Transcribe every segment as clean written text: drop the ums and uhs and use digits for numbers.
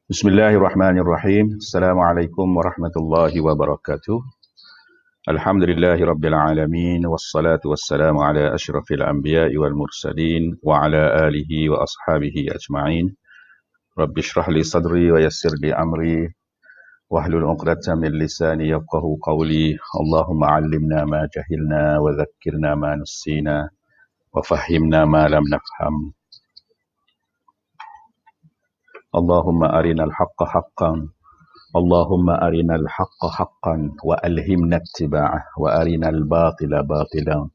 Bismillahirrahmanirrahim. Assalamualaikum warahmatullahi wabarakatuh. Alhamdulillahi rabbil alamin. Wassalatu wassalamu ala ashrafil anbiya'i wal mursalin. Wa ala alihi wa ashabihi ajma'in. Rabbi shrah li sadri wa yassir li amri. Wahlul uqdatan min lisani yafqahu qawli. Allahumma allimna ma jahilna wa dhakkirna ma nussina. Wa fahimna ma lam nafham. Allahumma arinal haqqa haqqan Allahumma arinal haqqa haqqan wa alhimna ittiba'ah wa arinal batila batilan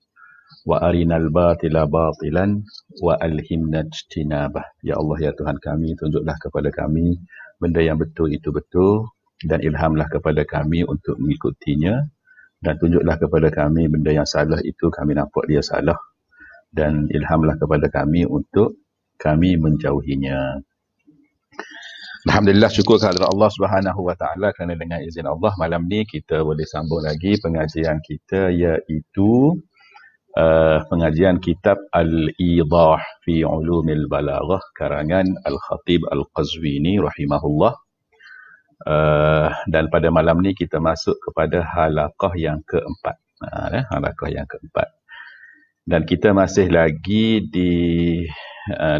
wa arinal batila batilan wa alhimna ijtinabah. Ya Allah, ya Tuhan kami, tunjuklah kepada kami benda yang betul itu betul dan ilhamlah kepada kami untuk mengikutinya, dan tunjuklah kepada kami benda yang salah itu kami nampak dia salah, dan ilhamlah kepada kami untuk kami menjauhinya. Alhamdulillah, syukur kepada Allah Subhanahu wa taala kerana dengan izin Allah malam ni kita boleh sambung lagi pengajian kita, iaitu pengajian kitab Al-Idah fi Ulumil Balaghah karangan Al-Khatib Al-Qazwini rahimahullah. Dan pada malam ni kita masuk kepada halaqah yang keempat. Halaqah yang keempat. Dan kita masih lagi di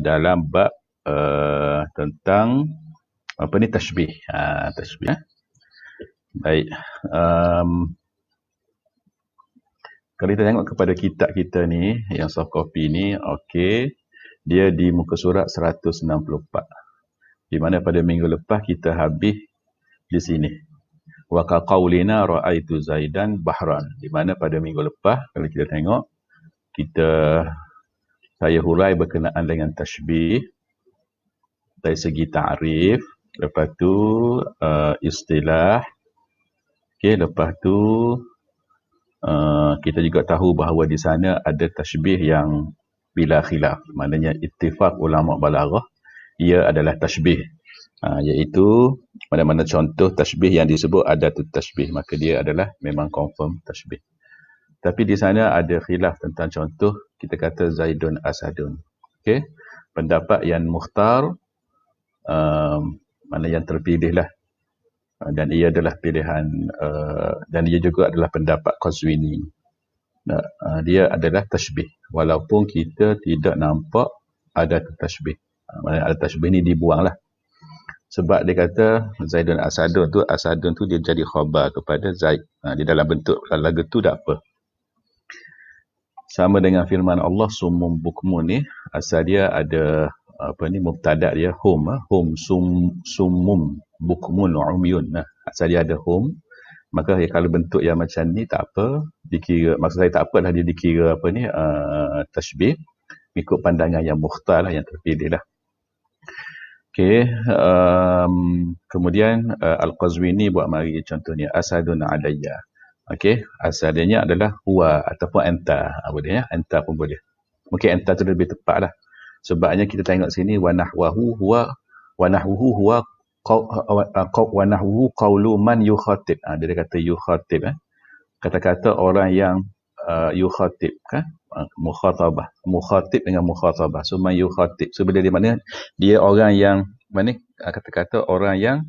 dalam bab tentang tashbih. Tashbih. Baik. Kalau kita tengok kepada kitab kita ni, yang soft copy ni, okey, dia di muka surat 164. Di mana pada minggu lepas kita habis di sini. Wa ka qaulina ra'aitu Zaidan bahran. Di mana pada minggu lepas kalau kita tengok, saya hurai berkenaan dengan tashbih dari segi ta'rif. Lepas tu istilah. Okey, lepas tu kita juga tahu bahawa di sana ada tashbih yang bila khilaf. Maknanya ittifaq ulama balaghah, ia adalah tashbih. Iaitu mana-mana contoh tashbih yang disebut ada tu tashbih, maka dia adalah memang confirm tashbih. Tapi di sana ada khilaf tentang contoh, kita kata Zaidun Asadun. Okey, pendapat yang mukhtar, mana yang terpilih lah, dan ia adalah pilihan, dan ia juga adalah pendapat Qazwini. Dia adalah tashbih walaupun kita tidak nampak ada tashbih. Ada tashbih ni dibuang lah, sebab dia kata Zaidun Asadun tu dia jadi khabar kepada Zaid. Di dalam bentuk lagu tu tak apa. Sama dengan firman Allah summum bukmun ni, asal dia ada mubtada dia hum summum bukmun umyun. Asal dia ada hum, maka kalau bentuk yang macam ni tak apa dikira, maksud saya tak apalah dia dikira tashbih ikut pandangan yang mukhtar lah, yang terpilih lah. Okey, kemudian Al-Qazwini buat mari contohnya asadun alayya. Okey, asalnya adalah huwa ataupun anta, boleh ya, anta pun boleh. Mungkin anta tu lebih tepat lah. Sebabnya kita tengok sini wa nahwahu huwa qawlu man yukhatib. Dia kata yukhatib, kata-kata orang yang yukhatib kan, mukhatib dengan mukhatabah. So man yukhatib, so bila di mana dia orang yang kata-kata orang yang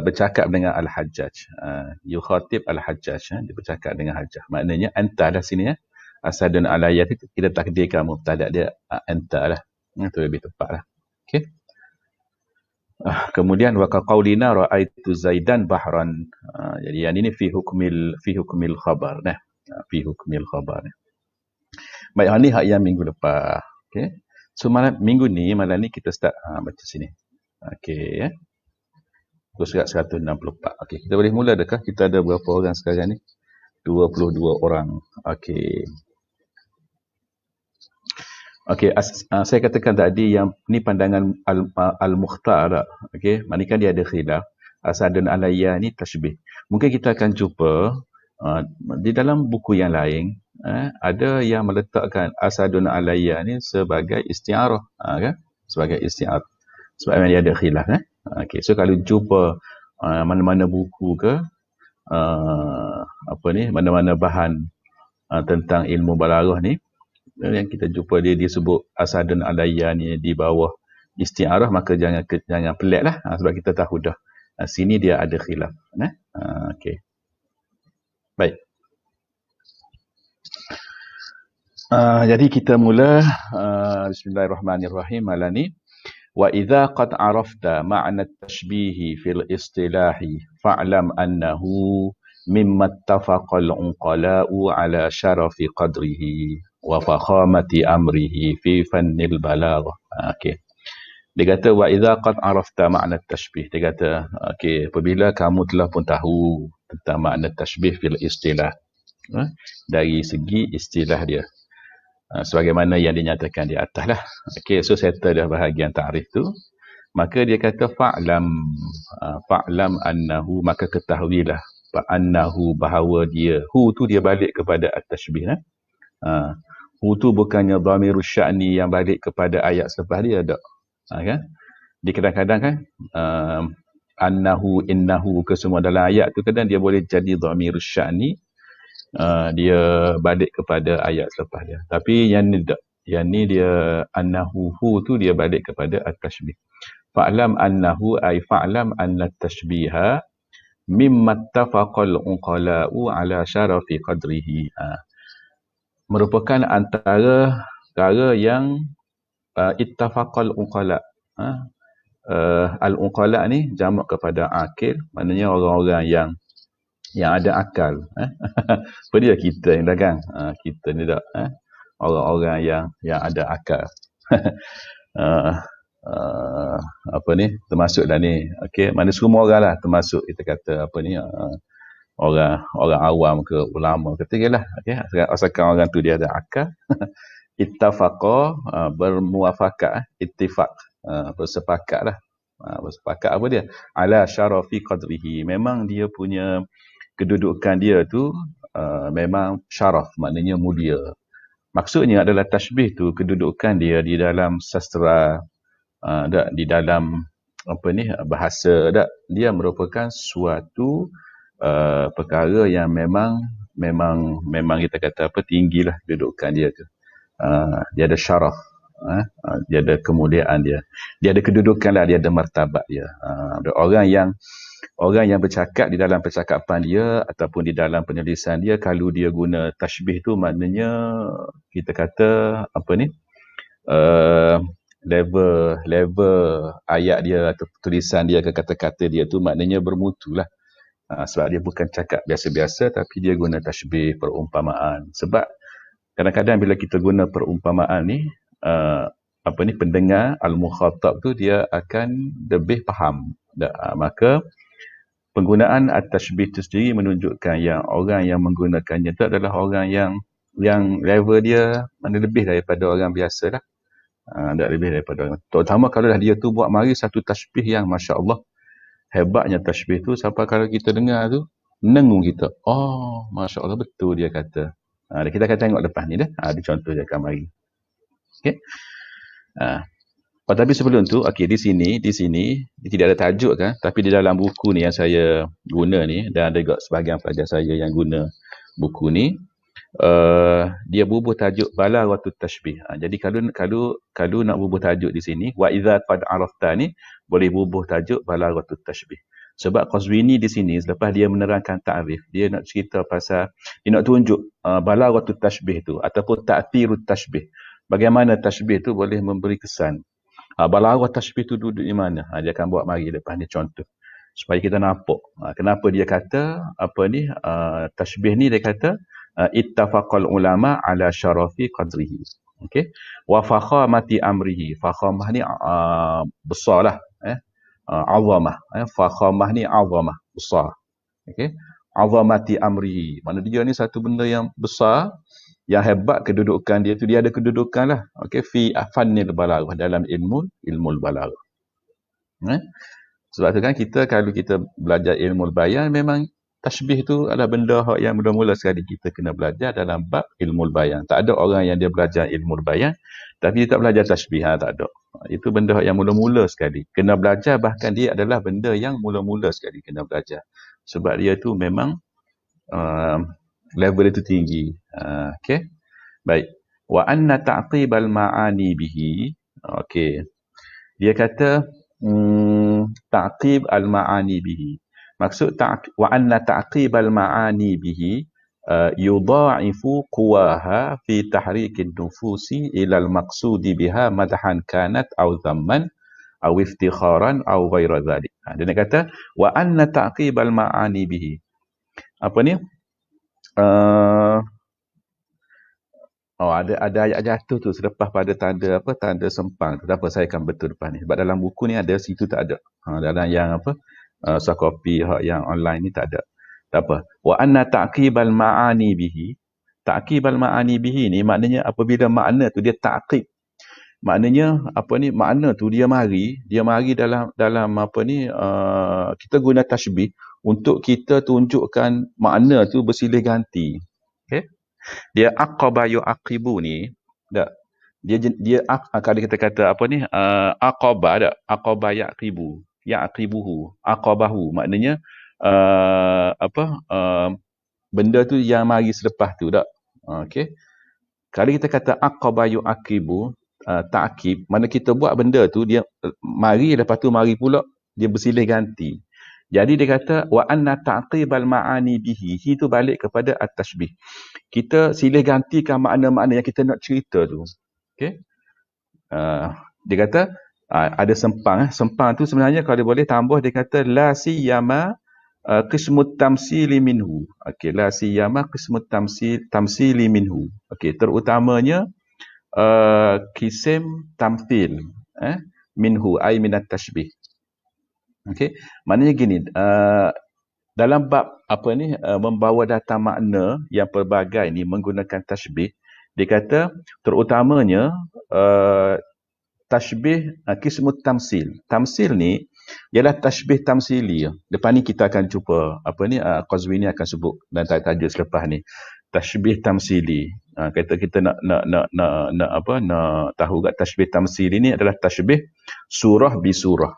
bercakap dengan Al-Hajjaj. Yukhatib Al-Hajjaj, dia bercakap dengan Hajjaj. Maknanya anta lah sini ya. Asadun alayya itu kita takdirkan mubtada dia anta lah. Itu lebih tepat lah. Okey. Kemudian wa ka qaulina ra'aitu Zaidan bahran. Jadi yang ini fi hukmil khabar nah. Fi hukmil khabar. Baik, ini hak yang minggu lepas. Okey. So malam ni kita start baca sini. Okey ya. Surat 164. Okey, kita boleh mula adakah? Kita ada berapa orang sekarang ni? 22 orang. Okey. Okey, saya katakan tadi yang ni pandangan al-mukhtar. Okey, maknanya kan dia ada khilaf. Asadun alayya ni tashbih. Mungkin kita akan jumpa di dalam buku yang lain, ada yang meletakkan asadun alayya ni sebagai isti'arah, kan? Sebagai isti'arah. Sebab dia ada khilaf, Okey, so kalau jumpa mana-mana buku ke mana-mana bahan tentang ilmu balaghah ni, yang kita jumpa dia disebut asadun alayya ni di bawah isti'arah maka jangan pelik lah, sebab kita tahu dah sini dia ada khilaf. Okey. Baik. Jadi kita mula. Bismillahirrahmanirrahim. Malam ni, wa idza qad arafta ma'na at-tashbih fil istilahi fa'lam annahu mimma ittafaqa al-unqala'u ala syarafi qadrihi wa fakhamati amrihi fi fannil balaghah. Okey. Dia kata wa idza qad arafta ma'na at-tashbih. Dia kata okey, apabila kamu telah pun tahu tentang makna tashbih fil istilah, dari segi istilah dia, sebagaimana yang dinyatakan di atas lah. Okey, so settle dah bahagian ta'rif tu. Maka dia kata fa'lam annahu, maka ketahuilah annahu, bahawa dia, hu tu dia balik kepada at-tashbih. Hu tu bukannya dhamirus sya'ni yang balik kepada ayat selepas dia, tak? Kan? Di kadang-kadang kan annahu, innahu ke semua dalam ayat tu kadang dia boleh jadi dhamirus sya'ni, dia balik kepada ayat selepas dia. Tapi yang ni tak. Yang ni dia annahu, hu tu dia balik kepada at-tashbih. Fa'lam annahu ay fa'lam anna at-tashbiha mimma ittafaqal unqala'u ala syarafi qadrihi. Merupakan antara perkara yang ittafaqal unqala'. Al-unqala' ni jamak kepada akil, maknanya orang-orang yang ada akal. Apa dia kita yang dagang? Kita ni tak. Orang-orang yang ada akal. Apa ni? Termasuk dah ni. Okey, mana semua orang lah termasuk, kita kata apa ni? Orang awam ke ulama ke, tinggal lah. Okey, asalkan orang tu dia ada akal. Ittafaqa, bermuafakat, ittifaq, bersepakat lah. Bersepakat apa dia? Ala syarafi qadrihi. Memang dia punya kedudukan dia tu memang syaraf, maknanya mulia. Maksudnya adalah tashbih tu kedudukan dia di dalam sastra, di dalam apa ni, bahasa, dia merupakan suatu perkara yang memang kita kata apa, tinggilah kedudukan dia tu. Dia ada syaraf, dia ada kemuliaan dia ada kedudukan lah, dia ada martabat dia. Orang yang bercakap di dalam percakapan dia ataupun di dalam penulisan dia, kalau dia guna tashbih tu, maknanya kita kata apa ni, level ayat dia atau tulisan dia ke kata-kata dia tu maknanya bermutu lah. Sebab dia bukan cakap biasa-biasa, tapi dia guna tashbih, perumpamaan. Sebab kadang-kadang bila kita guna perumpamaan ni, pendengar al-mukhatab tu dia akan lebih faham. Maka penggunaan at-tashbih itu sendiri menunjukkan yang orang yang menggunakannya itu adalah orang yang level dia mana lebih daripada orang biasa lah. Tak lebih daripada orang. Terutama kalau dah dia tu buat mari satu tashbih yang Masya Allah, hebatnya tashbih tu, sampai kalau kita dengar tu menengung kita. Oh, Masya Allah, betul dia kata. Kita akan tengok lepas ni dah. Ada contoh dia akan mari. Okey. Tapi sebelum tu, okey, di sini tidak ada tajuk kan, tapi di dalam buku ni yang saya guna ni, dan ada juga sebahagian pelajar saya yang guna buku ni, dia bubuh tajuk balaghatut tashbih. Jadi kalau nak bubuh tajuk di sini, wa idza qad arafta ni boleh bubuh tajuk balaghatut tashbih. Sebab Qazwini di sini selepas dia menerangkan ta'rif, dia nak cerita pasal, dia nak tunjuk balaghatut tashbih tu ataupun ta'thirut tashbih. Bagaimana tashbih tu boleh memberi kesan. Balaghah tashbih tu duduk di mana? Dia akan buat mari lepas ni contoh supaya kita nampak kenapa dia kata apa ni, tashbih ni dia kata ittafaqal ulama ala syarafi qadrihi. Okey, wa fakhamati amrihi. Fakhamah ni besarlah, azamah. Fakhamah ni azamah, besar. Okey, azamati amrihi, mana dia ni satu benda yang besar, yang hebat kedudukan dia tu, dia ada kedudukan lah. Okey, fi fannil balaghah, dalam ilmu balaghah. Sebab tu kan kalau kita belajar ilmu bayan, memang tashbih tu adalah benda yang mula-mula sekali kita kena belajar dalam bab ilmu bayan. Tak ada orang yang dia belajar ilmu bayan tapi dia tak belajar tashbih, tak ada. Itu benda yang mula-mula sekali kena belajar, bahkan dia adalah benda yang mula-mula sekali kena belajar. Sebab dia tu memang level itu tinggi. Okey. Baik. Wa anna ta'qibal ma'ani bihi. Okey. Dia kata ta'qib al-ma'ani bihi. Maksud wa anna ta'qib al-ma'ani bihi yudha'ifu quwaha fi tahrikin nufusi ila al-maqsudi biha madhan kanat aw dhamman aw iftikharan aw ghaira dhalik. Dia nak kata wa anna ta'qib al-ma'ani bihi. Apa ni? Ada ayat jatuh tu selepas pada tanda sempang tu. Tak apa, saya akan betul depan ni. Sebab dalam buku ni ada, situ tak ada. Dalam yang soft copy yang online ni tak ada. Tak apa. Wa anna ta'qibal ma'ani bihi. Ta'qibal ma'ani bihi ni maknanya apabila makna tu dia ta'qib. Maknanya makna tu dia mari dalam kita guna tashbih untuk kita tunjukkan makna tu bersilih ganti. Okey? Dia aqaba yu'aqibu ni tak, dia kalau kita kata aqaba tak, aqaba yaqibuhu aqabahu maknanya benda tu yang mari selepas tu tak. Okey, kalau kita kata aqaba yu'aqibu ta'qib, mana kita buat benda tu dia mari, lepas tu mari pula dia bersilih ganti. Jadi dia kata wa anna ta'qibal ma'ani bihi, itu balik kepada at-tashbih. Kita silih gantikan makna-makna yang kita nak cerita tu. Okey. Dia kata ada sempang. Sempang tu sebenarnya kalau dia boleh tambah, dia kata la siyama qismut tamsili minhu. Okey, la siyama qismut tamsili minhu. Okey, terutamanya kisim tamthil minhu ay minat tashbih. Okey, maknanya gini, dalam bab membawa datang makna yang pelbagai ni menggunakan tashbih, dia kata terutamanya tashbih kismut tamsil. Tamsil ni ialah tashbih tamsili. Depan ni kita akan jumpa Qazwini akan sebut dan tajuk selepas ni. Tashbih tamsili. Kita nak tahu kat tashbih tamsili ni adalah tashbih surah bi surah.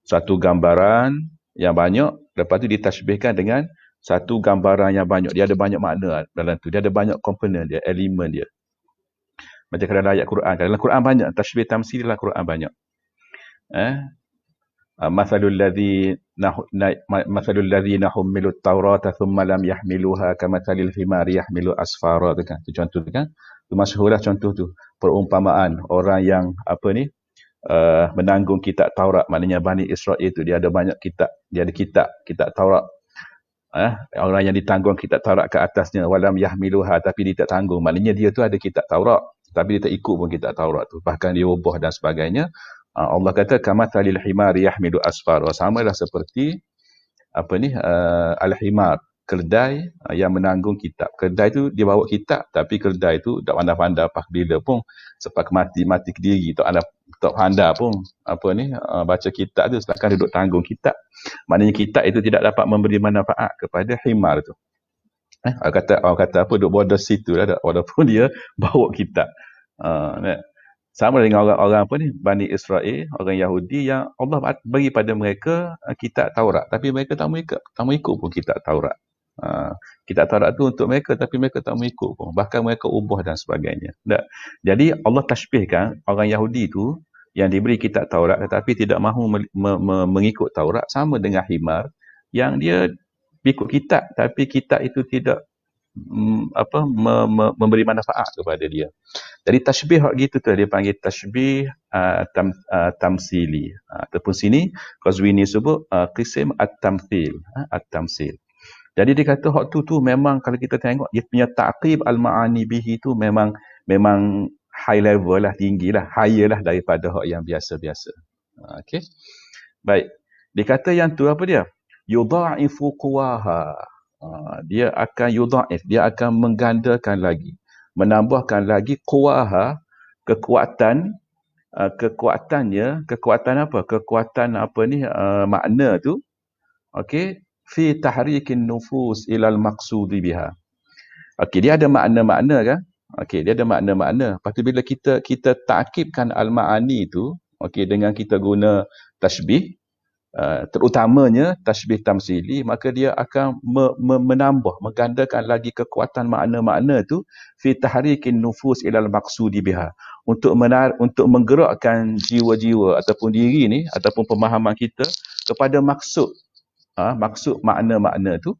Satu gambaran yang banyak, lepas tu ditashbihkan dengan satu gambaran yang banyak. Dia ada banyak makna dalam tu. Dia ada banyak komponen dia, elemen dia. Macam dalam ayat Quran. Dalam Quran banyak. Tashbih tamsil dalam Quran banyak. Mathalul ladzina hummilut taurata thumma lam yahmiluha kamathalil himari yahmilu asfara. Tu kan. Tu contoh tu kan. Tu masyhurlah contoh tu. Perumpamaan orang yang menanggung kitab Taurat, maknanya Bani Israel tu dia ada banyak kitab, dia ada kitab Taurat. Orang yang ditanggung kitab Taurat ke atasnya, walam yahmiluha, tapi dia tak tanggung, maknanya dia tu ada kitab Taurat tapi dia tak ikut pun kitab Taurat tu, bahkan dia ubah dan sebagainya. Allah kata kamathalil himari yahmilu asfara, samalah seperti al-himar, keledai yang menanggung kitab. Keledai tu dia bawa kitab, tapi keledai tu tak pandai-pandai apa bila pun sepak mati ke diri, tak pandai pun baca kitab tu, sedangkan duduk tanggung kitab. Maknanya kitab itu tidak dapat memberi manfaat kepada himar tu. Orang kata duduk border situ lah, walaupun dia bawa kitab. Sama dengan orang-orang Bani Israel, orang Yahudi yang Allah bagi pada mereka kitab Taurat, tapi mereka tak mau ikut pun kitab Taurat. Kitab Taurat tu untuk mereka, tapi mereka tak mau ikut pun. Bahkan mereka ubah dan sebagainya. Jadi Allah tashbihkan orang Yahudi tu yang diberi kitab Taurat tetapi tidak mahu mengikut Taurat, sama dengan himar yang dia ikut kitab, tapi kitab itu tidak memberi manfaat kepada dia. Jadi tashbih gitu tu dia panggil tashbih tamsili. Ataupun sini Qazwini sebut qisim at-tamthil, at-tamsil. Jadi dia kata hak tu memang kalau kita tengok dia punya ta'qib al-ma'ani bihi tu memang high level lah, tinggi lah, higher lah daripada hak yang biasa-biasa. Okey. Baik. Dia kata yang tu apa dia? Yudha'ifu quwaha. Dia akan yudha'if, dia akan menggandakan lagi, menambahkan lagi quwaha, kekuatannya, makna tu. Okey, fi tahrikin nufus ilal maqsudi biha. Okey, dia ada makna-makna kan? Okey, dia ada makna-makna. Lepas tu bila kita ta'kibkan al-ma'ani tu, okey, dengan kita guna tashbih, terutamanya tasbih tamsili, maka dia akan menambah, menggandakan lagi kekuatan makna-makna tu fi tahrikin nufus ilal maqsudi biha, untuk untuk menggerakkan jiwa-jiwa ataupun diri ni ataupun pemahaman kita kepada maksud maksud makna-makna tu,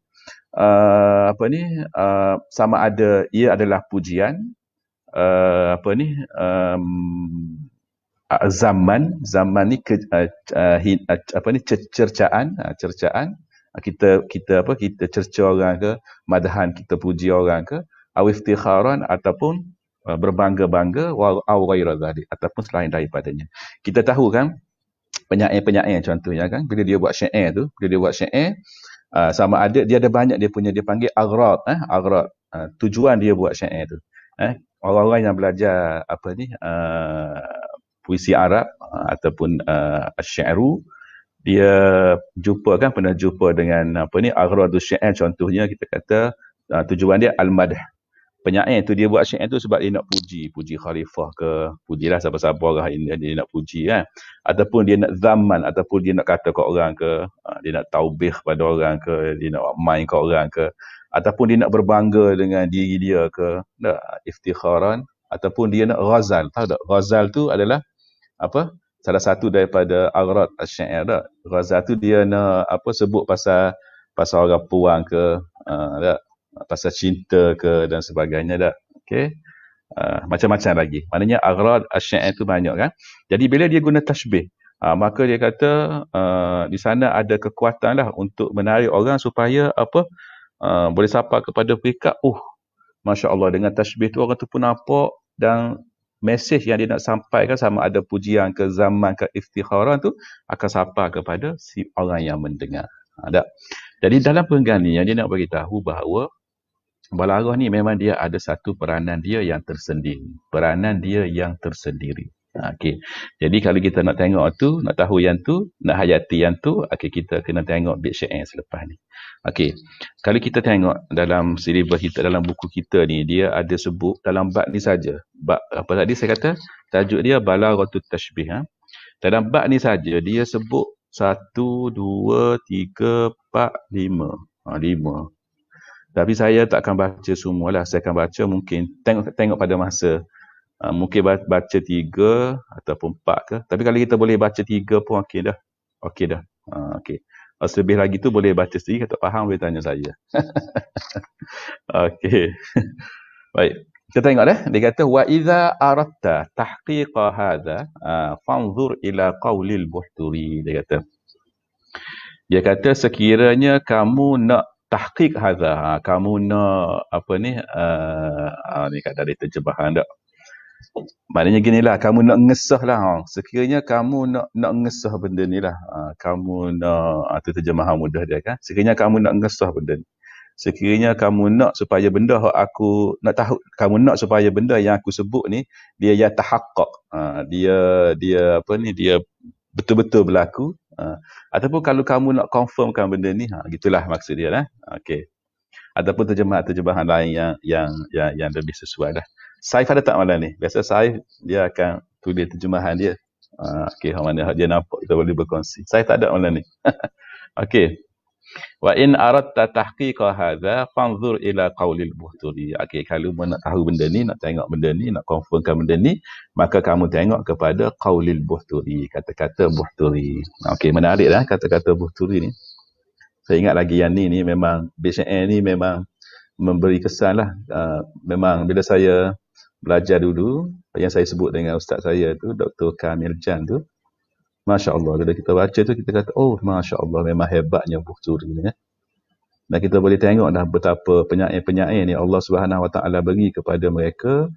sama ada ia adalah pujian, zaman ni cercaan, kita cerca orang ke, madahan kita puji orang ke, aw iftikharan ataupun berbangga-bangga, aw ghaira zalik ataupun selain daripadanya. Kita tahu kan penyair-penyair contohnya kan, bila dia buat syair tu, sama ada dia ada banyak dia panggil aghrad, tujuan dia buat syair tu. Orang-orang yang belajar puisi Arab ataupun syi'ru, dia pernah jumpa dengan agradus syair, contohnya kita kata tujuan dia al-madh. Penyair tu dia buat syair tu sebab dia nak puji khalifah ke, pujilah siapa-siapa orang dia nak puji kan, ataupun dia nak zaman, ataupun dia nak kata kat orang ke, dia nak taubih pada orang ke, dia nak main kat orang ke, ataupun dia nak berbangga dengan diri dia ke, iftikharan, ataupun dia nak ghazal. Tahu tak ghazal tu adalah apa? Salah satu daripada aghrad asy-syair dah. Ghazal tu dia nak sebut pasal orang puang ke, pasal cinta ke dan sebagainya dah. Okey. Macam-macam lagi. Maknanya aghrad asy-syair tu banyak kan. Jadi bila dia guna tasbih, maka dia kata di sana ada kekuatan lah untuk menarik orang supaya boleh sapa kepada peringkat, masya-Allah, dengan tasbih tu orang tu pun nampak, dan mesej yang dia nak sampaikan sama ada pujian ke, zaman ke, iftikharan tu akan sapa kepada si orang yang mendengar. Jadi dalam perenggan ni yang dia nak bagi tahu bahawa balaghah ni memang dia ada satu peranan dia yang tersendiri. Okey. Jadi kalau kita nak tengok tu, nak tahu yang tu, nak hayati yang tu, kita kena tengok bait syair selepas ni. Okey. Kalau kita tengok dalam silibus kita, dalam buku kita ni, dia ada sebut dalam bab ni saja. Bab apa tadi saya kata? Tajuk dia balaghatut tashbih. Dalam bab ni saja dia sebut 1, 2, 3, 4, 5. 5. Tapi saya tak akan baca semualah. Saya akan baca mungkin tengok pada masa. Mungkin baca 3 ataupun 4 ke. Tapi kalau kita boleh baca 3 pun okey dah. Okey. Kalau lebih lagi tu boleh baca sendiri. Kalau tak faham boleh tanya saya. Okey. Baik. Kita tengok dah. Dia kata wa idza aratta tahqiqa hadha fanzur ila qaulil Buhturi. Dia kata sekiranya kamu nak tahqiq hadha, kamu nak ni kata ada terjemahan tak? Maknanya ginilah, kamu nak ngesah lah. Sekiranya kamu nak ngesah benda ni lah. Kamu nak, itu terjemahan mudah dia kan. Sekiranya kamu nak ngesah benda ni. Sekiranya kamu nak supaya benda aku nak tahu, kamu nak supaya benda yang aku sebut ni dia yatahaqqaq. Dia betul-betul berlaku. Ataupun kalau kamu nak confirmkan benda ni, gitulah maksud dia lah. Okey. Ataupun terjemahan lain yang lebih sesuai lah. Saif ada tak malam ni? Biasa Saif dia akan tulis terjemahan dia. Okey, mana dia nampak kita boleh berkongsi. Saif tak ada malam ni. Okey. Wa in aradta tahqiqa hadha fanzur ila qaulil Buhturi. Okey, kalau nak tahu benda ni, nak tengok benda ni, nak confirmkan benda ni, maka kamu tengok kepada qaulil Buhturi, kata-kata Buhturi. Okey, menariklah kata-kata Buhturi ni. Saya ingat lagi yang ni memang bait syair ni memang memberi kesan lah. Memang bila saya belajar dulu, yang saya sebut dengan ustaz saya tu, Dr. Kamil Jan tu, Masya Allah, bila kita baca tu kita kata, Masya Allah, memang hebatnya Buhturi ni. Dan kita boleh tengok dah betapa penyair-penyair ni Allah Subhanahu Wa Taala beri kepada mereka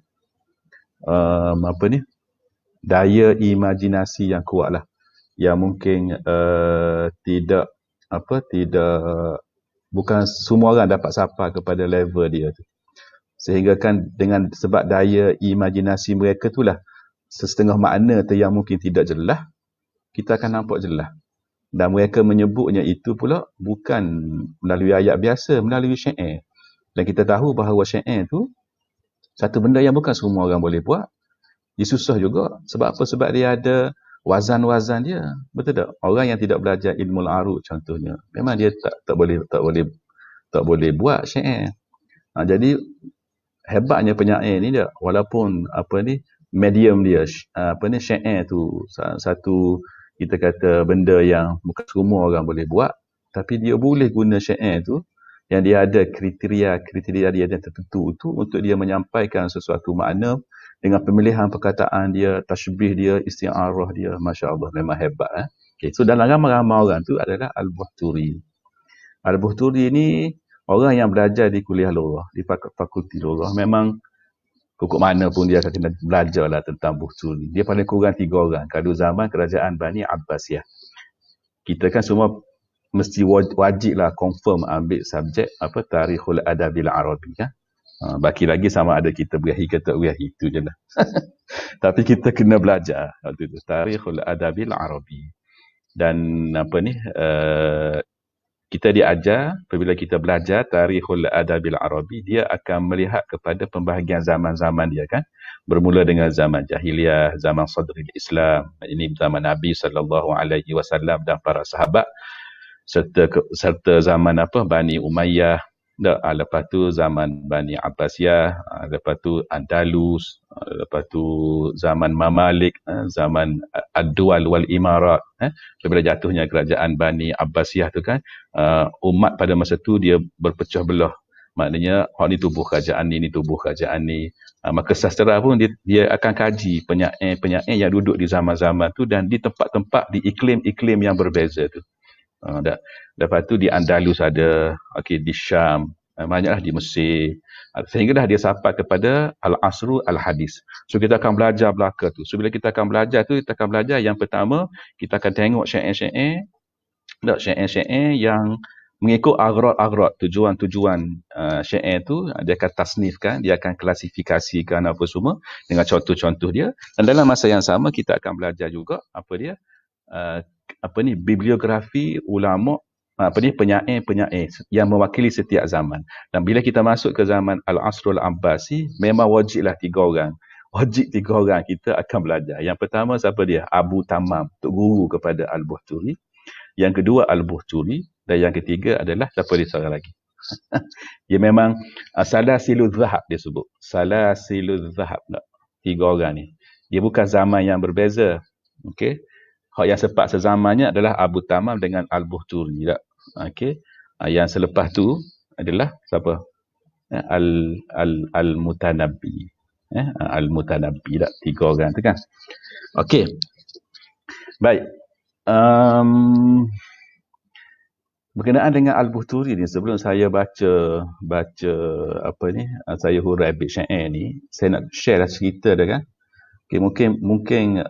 daya imajinasi yang kuat lah, yang mungkin tidak bukan semua orang dapat sapa kepada level dia tu. Sehingga kan dengan sebab daya imajinasi mereka itulah setengah makna tu yang mungkin tidak jelas, kita akan nampak jelas. Dan mereka menyebutnya itu pula bukan melalui ayat biasa, melalui syair. Dan kita tahu bahawa syair tu satu benda yang bukan semua orang boleh buat. Dia susah juga. Sebab apa? Sebab dia ada wazan-wazan dia. Betul tak? Orang yang tidak belajar ilmu al-arud contohnya, memang dia tak boleh buat syair. Jadi hebatnya penyair ni dia, walaupun medium dia syair tu satu kita kata benda yang bukan semua orang boleh buat, tapi dia boleh guna syair tu yang dia ada kriteria dia yang tertentu tu untuk dia menyampaikan sesuatu makna dengan pemilihan perkataan dia, tashbih dia, isti'arah dia, masya-Allah, memang hebat. Okay. So dalam ramai-ramai orang tu adalah Al-Buhturi. Al-Buhturi ni orang yang belajar di kuliah lughah, di fakulti lughah, memang kukuk mana pun dia akan kena belajar lah tentang Buhturi. Dia paling kurang 3 orang. Kalau zaman kerajaan Bani Abbasiyah. Kita kan semua mesti wajib lah confirm ambil subjek Tarikhul Adabil Arabi kan. Baki lagi sama ada kita berahi ke tak berahi, itu je lah. Tapi kita kena belajar waktu itu Tarikhul Adabil Arabi. Dan kita diajar apabila kita belajar Tarikhul Adabil Arabi, dia akan melihat kepada pembahagian zaman-zaman dia kan. Bermula dengan zaman jahiliyah, zaman sadril Islam, ini zaman Nabi SAW dan para sahabat, serta zaman Bani Umayyah, lepas tu zaman Bani Abbasiyah, lepas tu Andalus, lepas tu zaman Mamalik, zaman Ad-Duwal wal Imarat. Bila jatuhnya kerajaan Bani Abbasiyah tu kan, umat pada masa tu dia berpecah belah. Maknanya ni tubuh kerajaan ni tubuh kerajaan ni. Maka sastera pun dia akan kaji penyair yang duduk di zaman-zaman tu dan di tempat-tempat, di iklim-iklim yang berbeza tu. Lepas tu di Andalus ada, di Syam, banyaklah di Mesir, sehinggalah dia sampai kepada Al-Asru Al-Hadis. So kita akan belajar belaka tu. So bila kita akan belajar tu, kita akan belajar yang pertama, kita akan tengok syair-syair yang mengikut aghrad, tujuan-tujuan syair tu, dia akan tasnifkan, dia akan klasifikasikan apa semua dengan contoh-contoh dia. Dan dalam masa yang sama kita akan belajar juga bibliografi ulama, penyair-penyair yang mewakili setiap zaman. Dan bila kita masuk ke zaman Al-Asrul Abbasi, memang wajiblah 3 orang. Wajib 3 orang kita akan belajar. Yang pertama siapa dia? Abu Tamam, guru kepada Al-Buhturi. Yang kedua Al-Buhturi, dan yang ketiga adalah siapa dia seorang lagi. Dia memang Salasilul Zahab dia sebut. Salasilul Zahab. 3 orang ni. Dia bukan zaman yang berbeza. Okey. Hak yang sepak sezamannya adalah Abu Tamam dengan Al-Buhturi tak? Okey. Yang selepas tu adalah siapa? Al-Mutanabbi. Al-Mutanabbi tak? 3 orang tu kan. Okey. Baik. Berkenaan dengan Al-Buhturi ni, sebelum saya baca saya hurai bait syair ni, saya nak share lah cerita dia kan. Okay, mungkin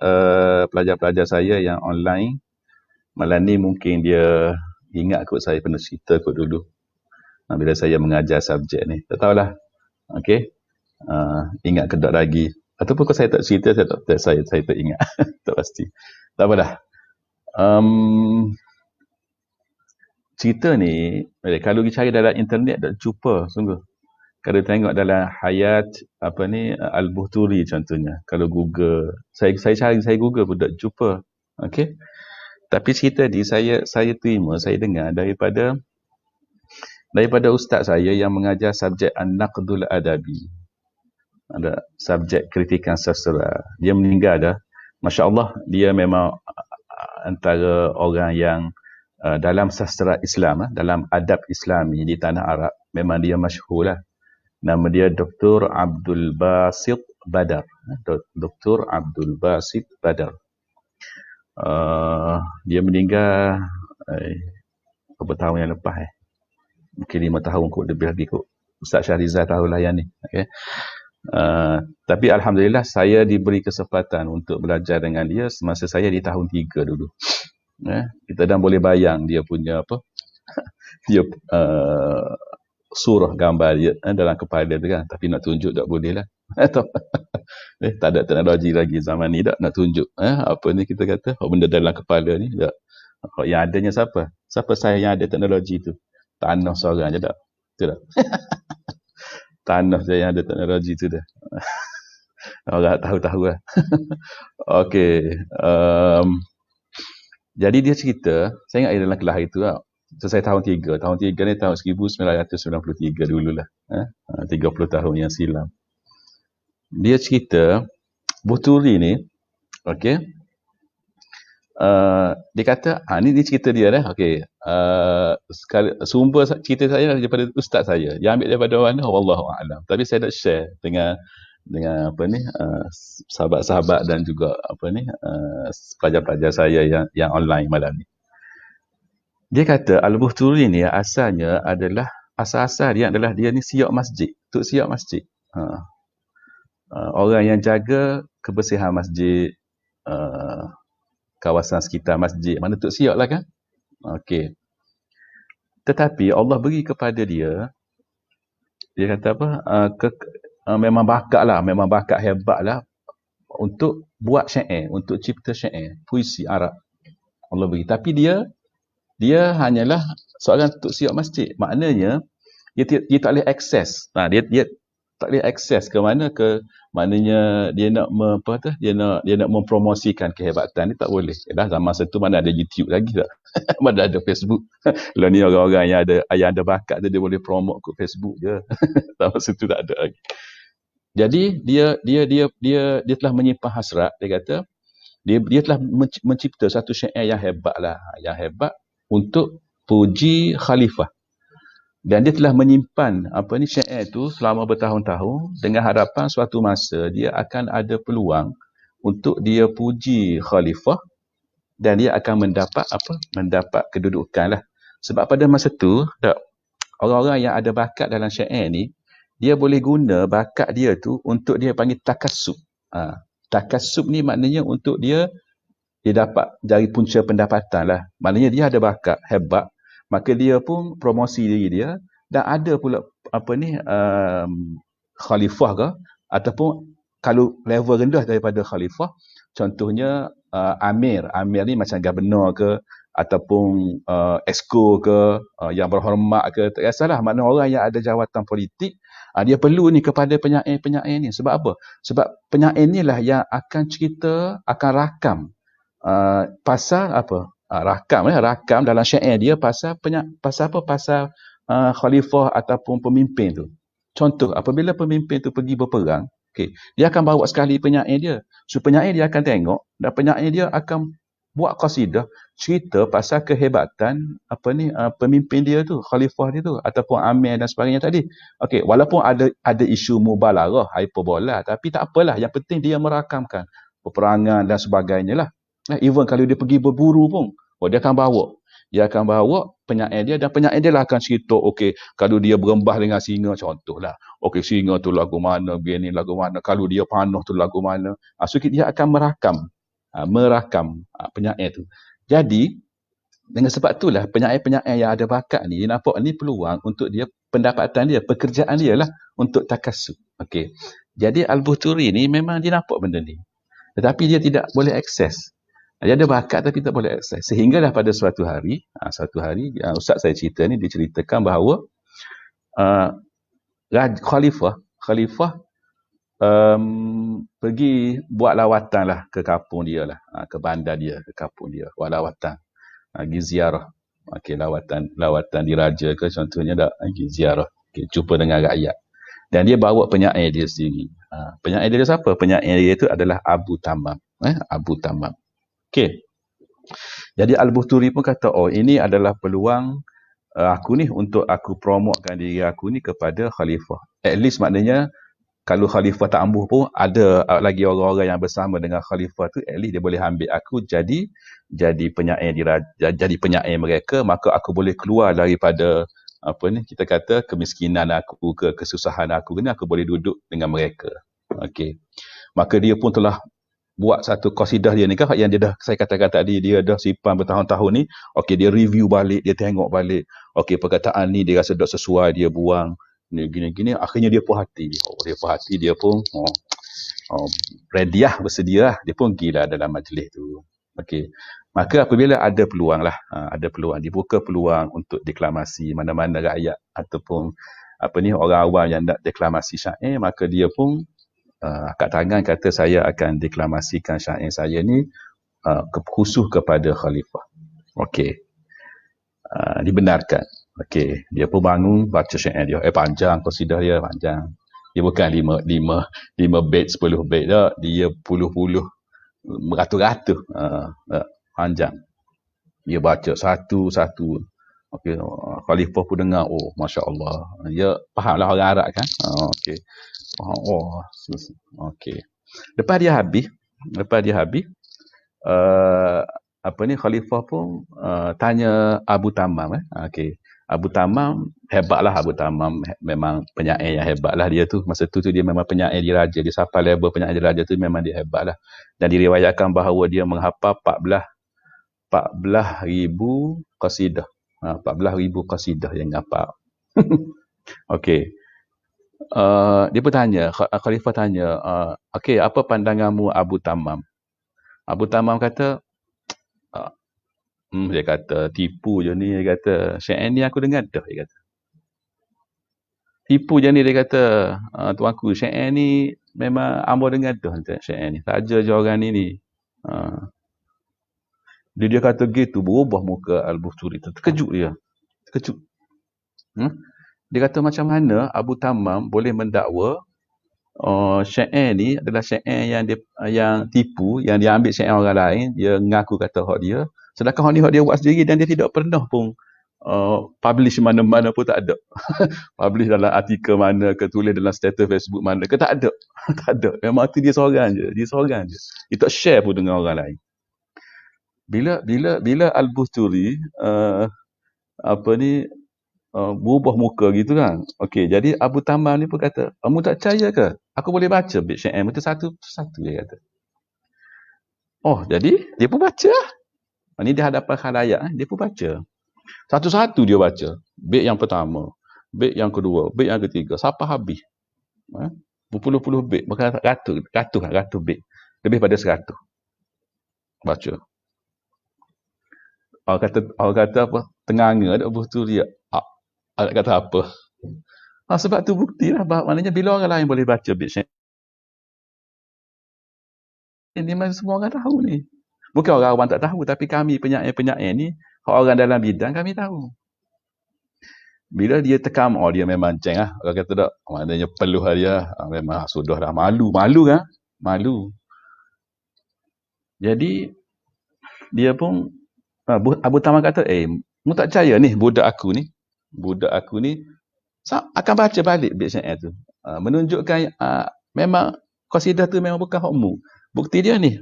pelajar-pelajar saya yang online malam ni mungkin dia ingat kot saya pernah cerita kot dulu bila saya mengajar subjek ni. Tak tahulah. Okey. Ingat ke tak lagi. Ataupun kalau saya tak cerita, saya tak ingat. Tak pasti. Tak apalah. Cerita ni kalau dicari dalam internet tak jumpa sungguh. Kalau tengok dalam hayat Al-Buhturi contohnya, kalau Google, saya cari, saya Google pun tak jumpa. Okey. Tapi cerita ni saya dengar daripada ustaz saya yang mengajar subjek An-Naqdul Adabi. Ada subjek kritikan sastra. Dia meninggal dah. Masya-Allah, dia memang antara orang yang dalam sastra Islam, dalam adab Islami di tanah Arab, memang dia masyhur lah. Nama dia Dr. Abdul Basit Badar. Dr. Abdul Basit Badar. Dia meninggal beberapa tahun yang lepas. Mungkin 5 tahun kot, lebih lagi kot. Ustaz Syahrizal tahulah yang ni. Okay. Tapi Alhamdulillah saya diberi kesempatan untuk belajar dengan dia semasa saya di tahun 3 dulu. Kita dah boleh bayang dia punya dia surah gambar dia dalam kepala tu kan, tapi nak tunjuk tak boleh lah. Tak ada teknologi lagi zaman ni tak nak tunjuk kita kata benda dalam kepala ni tak. Yang adanya siapa saya yang ada teknologi tu? Tanah seorang je tak, betul tak? Tanah saya yang ada teknologi tu dah. Orang tahu-tahu lah. Okey. Jadi dia cerita, saya ingat dia dalam kelas itu lah. Selesai tahun 3. Tahun 3 ni tahun 1993 dululah. 30 tahun yang silam. Dia cerita, Buhturi ni, okey, dia kata, ni dia cerita dia dah, okey. Sumber cerita saya daripada ustaz saya. Dia ambil daripada mana? Wallahu a'lam. Tapi saya nak share dengan apa ni, sahabat-sahabat dan juga apa ni, pelajar-pelajar saya yang online malam ni. Dia kata Al-Buhturi ni asalnya adalah asal-asal dia adalah dia ni siok masjid, tuk siok masjid. Orang yang jaga kebersihan masjid, kawasan sekitar masjid, mana tuk siok lah kan. Okey. Tetapi Allah beri kepada dia kata apa, memang bakat hebat lah untuk buat syair, untuk cipta syair, puisi Arab. Allah beri. Tapi dia hanyalah seorang tuk siok masjid. Maknanya dia tak boleh akses. Dia tak boleh akses ke mana, maknanya dia nak dia nak mempromosikan kehebatan ni, tak boleh. Dah zaman situ mana ada YouTube lagi tak? Mana ada Facebook. Lah ni orang-orang yang ada bakat tu dia boleh promote ke Facebook je. Zaman situ tak ada lagi. Jadi dia telah menyimpan hasrat. Dia kata dia telah mencipta satu syair yang hebat lah, yang hebat untuk puji khalifah. Dan dia telah menyimpan syair itu selama bertahun-tahun dengan harapan suatu masa dia akan ada peluang untuk dia puji khalifah dan dia akan mendapat kedudukan lah. Sebab pada masa tu orang-orang yang ada bakat dalam syair ni, dia boleh guna bakat dia tu untuk dia panggil takasub. Takasub ni maknanya untuk dia dapat jari punca pendapatan lah. Maknanya dia ada bakat hebat, maka dia pun promosi diri dia, dan ada pula khalifah ke, ataupun kalau level rendah daripada khalifah, contohnya amir ni macam governor ke, ataupun esko ke, yang berhormat ke, tak kisahlah, maknanya orang yang ada jawatan politik, dia perlu ni kepada penyair-penyair ni. Sebab apa? Sebab penyair ni lah yang akan cerita, akan rakam pasal apa? Rakam dalam syair dia pasal khalifah ataupun pemimpin tu. Contoh, apabila pemimpin tu pergi berperang, dia akan bawa sekali penyair dia. So penyair dia akan tengok dan penyair dia akan buat qasidah cerita pasal kehebatan pemimpin dia tu, khalifah dia tu, ataupun amir dan sebagainya tadi. Walaupun ada isu mubalarah, hyperbola, tapi tak apalah, yang penting dia merakamkan peperangan dan sebagainya lah. Even kalau dia pergi berburu pun, dia akan bawa penyair dia, dan penyair dia lah akan cerita, kalau dia berembah dengan singa, contohlah, singa tu lagu mana, begini lagu mana, kalau dia panah tu lagu mana. So dia akan merakam penyair tu. Jadi dengan sebab itulah penyair-penyair yang ada bakat ni, dia nampak ni peluang untuk dia, pendapatan dia, pekerjaan dia lah untuk takasub. Jadi Al-Buhturi ni memang dia nampak benda ni, tetapi dia tidak boleh akses. Dia ada bakat tapi tak boleh akses. Sehinggalah pada suatu hari ustaz saya cerita ni, diceritakan bahawa khalifah pergi buat lawatan lah ke kampung dia lah, ke bandar dia, ke kampung dia, buat lawatan, pergi ziarah. Lawatan diraja ke contohnya, pergi ziarah, jumpa dengan rakyat. Dan dia bawa penyair dia sendiri. Penyair dia siapa? Penyair dia itu adalah Abu Tamam. Abu Tamam. Jadi Al-Buhturi pun kata, ini adalah peluang aku ni untuk aku promotekan diri aku ni kepada khalifah. At least maknanya kalau khalifah tak ambuh pun ada lagi orang-orang yang bersama dengan khalifah tu, at least dia boleh ambil aku jadi penyair mereka, maka aku boleh keluar daripada kita kata kemiskinan aku ke kesusahan aku ni, aku boleh duduk dengan mereka. Maka dia pun telah buat satu qasidah dia ni kan, yang dia dah, saya katakan tadi, dia dah simpan bertahun-tahun ni. Dia review balik, dia tengok balik, perkataan ni dia rasa tak sesuai, dia buang gini-gini. Akhirnya dia puas hati, dia pun ready lah, bersedia lah, dia pun gila dalam majlis tu. Maka apabila ada peluang lah, dibuka peluang untuk deklamasi, mana-mana rakyat ataupun orang awam yang nak deklamasi syair, maka dia pun Akad tangan kata saya akan deklamasikan syair saya ni khusus kepada khalifah. Okey. Dibenarkan. Okey, dia pun bangun baca syair dia. Panjang qasidah dia, panjang. Dia bukan 5 bait, 10 bait dah. Dia puluh-puluh, beratus-ratus. Panjang. Dia baca satu-satu. Okey, khalifah pun dengar, oh masya-Allah. Dia fahamlah orang Arab kan. Okey. Oh, okey. Lepas dia habis, khalifah pun tanya Abu Tamam. Okey. Abu Tamam hebatlah. Abu Tamam memang penyair yang hebatlah dia tu. Masa tu dia memang penyair diraja. Dia sampai level penyair diraja tu memang dia hebatlah. Dan diriwayatkan bahawa dia menghafal 14,000 qasidah. 14,000 qasidah yang hafal. Okey. Dia pun tanya, khalifah tanya, okey, apa pandanganmu Abu Tamam? Abu Tamam kata, dia kata, tipu je ni, dia kata, syair ni aku dengar dah, dia kata. Tipu je ni, dia kata, tuanku, syair ni memang hamba dengar dah, syair ni. Saja je orang ni. Dia kata gitu, berubah muka Al-Busturi. Terkejut dia. Dia kata macam mana Abu Tamam boleh mendakwa syair ni adalah syair yang tipu, yang dia ambil syair orang lain, dia mengaku kata hak dia, sedangkan hak dia buat sendiri dan dia tidak pernah pun publish mana-mana pun tak ada. Publish dalam artikel mana ke, tulis dalam status Facebook mana ke, tak ada. Tak ada. Memang tu dia seorang je. Dia tak share pun dengan orang lain. Bila Al-Busturi berubah muka gitu kan. Okey, jadi Abu Tamam ni pun kata, kamu tak percaya ke? Aku boleh baca bait syair itu satu-satu, dia kata. Oh, jadi dia pun baca lah. Ini di hadapan khalayak, dia pun baca. Satu-satu dia baca. Bait yang pertama, bait yang kedua, bait yang ketiga, sampai habis. Berpuluh-puluh bait, bukan ratus bait. Lebih pada 100. Baca. Orang kata apa? Tenganga ada Busturi. Nak kata apa? Sebab tu buktilah, maknanya bila orang lain boleh baca bait syair, ini memang semua orang tahu ni. Bukan orang awam tak tahu, tapi kami penyair-penyair ni, orang dalam bidang kami tahu. Bila dia tekam, dia memang ceng lah. Orang kata tak, maknanya peluh dia, memang sudah dah malu kan? Malu. Jadi, dia pun, Abu Tamam kata, mu tak percaya ni, budak aku ni akan baca balik bait syair tu. Menunjukkan memang qasidah tu memang bukan hokmu. Bukti dia ni,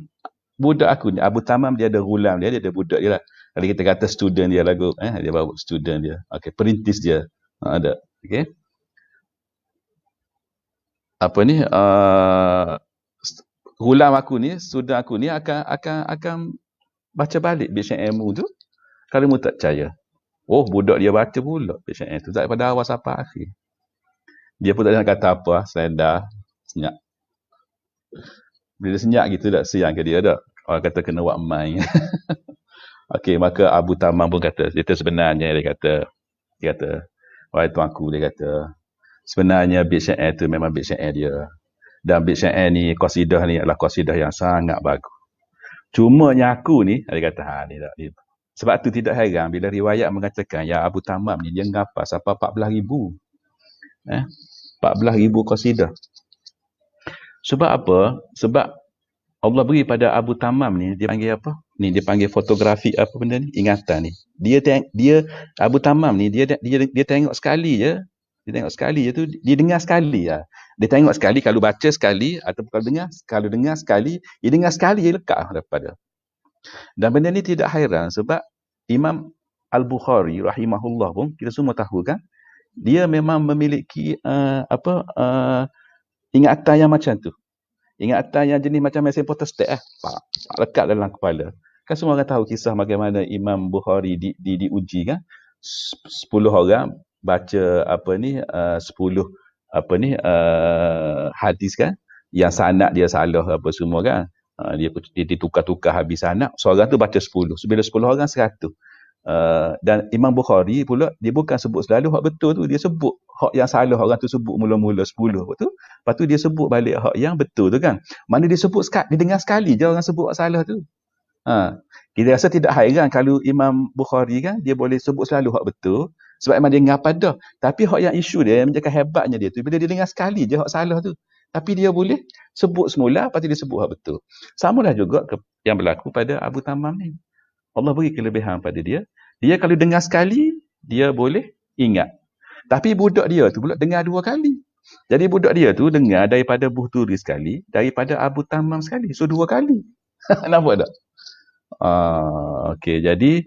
budak aku ni, Abu Tamam dia ada gulam dia ada budak dia lah. Kalau kita kata student dia lagu, dia bawa student dia. Okey, perintis dia. Ada. Okey. Gulam aku ni, student aku ni akan baca balik bait syairmu tu. Kalau mu tak percaya. Oh, budak dia baca pula bait syair tu daripada awal sampai akhir. Dia pun tak nak kata apa, selain dah senyap. Bila senyap gitu dah, siang ke dia dah. Orang kata kena buat main. Okey, maka Abu Tamam pun kata, dia sebenarnya dia kata, wahai tuanku, dia kata, sebenarnya bait syair tu memang bait syair dia. Dan bait syair ni, qasidah ni adalah qasidah yang sangat bagus. Cuma aku ni, dia kata, ni tak. Sebab tu tidak heran bila riwayat mengatakan yang Abu Tamam ni dia ngapal sampai 14,000. 14,000 qasidah. Sebab apa? Sebab Allah beri pada Abu Tamam ni, dia panggil apa? Ni dia panggil fotografi apa benda ni? Ingatan ni. Dia Abu Tamam ni dia tengok sekali je. Dia tengok sekali je tu, dia dengar sekali lah. Dia tengok sekali, kalau baca sekali atau kalau dengar sekali, dia dengar sekali je lekat daripada. Dan benda ni tidak hairan sebab Imam Al-Bukhari rahimahullah pun kita semua tahu kan, dia memang memiliki ingatan yang macam tu. Ingatan yang jenis macam mesin photostat lekat dalam kepala. Kan semua orang tahu kisah bagaimana Imam Bukhari diuji kan. 10 orang baca 10 hadis kan, yang sanad dia salah apa semua kan. Dia ditukar-tukar habis sanad. Seorang tu baca 10. Bila 10 orang 100. Dan Imam Bukhari pula, dia bukan sebut selalu hak betul tu, dia sebut hak yang salah orang tu sebut mula-mula 10 betul. Lepas tu dia sebut balik hak yang betul tu kan. Mana dia sebut dia dengar sekali je orang sebut hak salah tu. Kita rasa tidak hairan kalau Imam Bukhari kan, dia boleh sebut selalu hak betul sebab memang dia ngapa dah. Tapi hak yang isu dia, yang menjadi hebatnya dia tu, bila dia dengar sekali je hak salah tu, tapi dia boleh sebut semula, lepas tu dia sebut hak betul. Samalah juga yang berlaku pada Abu Tamam ni. Allah beri kelebihan pada dia. Dia kalau dengar sekali, dia boleh ingat. Tapi budak dia tu pula dengar 2 kali. Jadi budak dia tu dengar daripada Buhturi sekali, daripada Abu Tamam sekali. So 2 kali. Nampak tak? Okey, jadi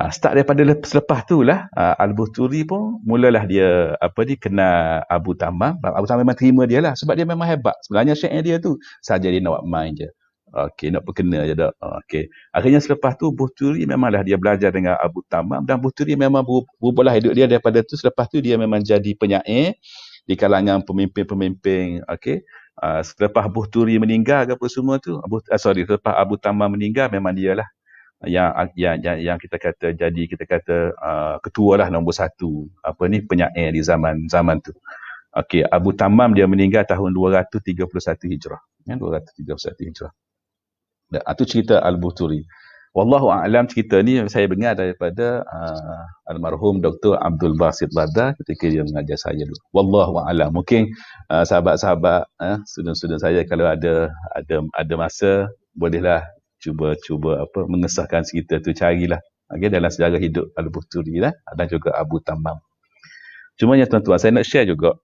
start daripada selepas tu lah, Al-Buhturi pun mulalah dia kenal Abu Tamam. Abu Tamam memang terima dia lah sebab dia memang hebat. Sebenarnya syair dia tu saja dia nak main je. Okey, nak perkena je dah. Okey. Akhirnya selepas tu Buhturi memanglah dia belajar dengan Abu Tamam, dan Buhturi memang berubahlah hidup dia daripada tu. Selepas tu dia memang jadi penyair di kalangan pemimpin-pemimpin. Okey. Selepas Buhturi meninggal ke apa semua tu, selepas Abu Tamam meninggal, memang dialah yang kita kata jadi ketua lah nombor 1 penyair di zaman tu. Okey, Abu Tamam dia meninggal tahun 231 Hijrah. 231 Hijrah. Itu cerita Al-Buhturi. Wallahu a'lam, cerita ni saya dengar daripada almarhum Dr. Abdul Basit Badar ketika dia mengajar saya dulu. Wallahu a'lam. Mungkin sahabat-sahabat, student-student saya kalau ada masa, bolehlah cuba mengesahkan cerita tu, carilah dalam sejarah hidup Al-Buhturi lah, dan juga Abu Tamam. Cuma yang tuan-tuan, saya nak share juga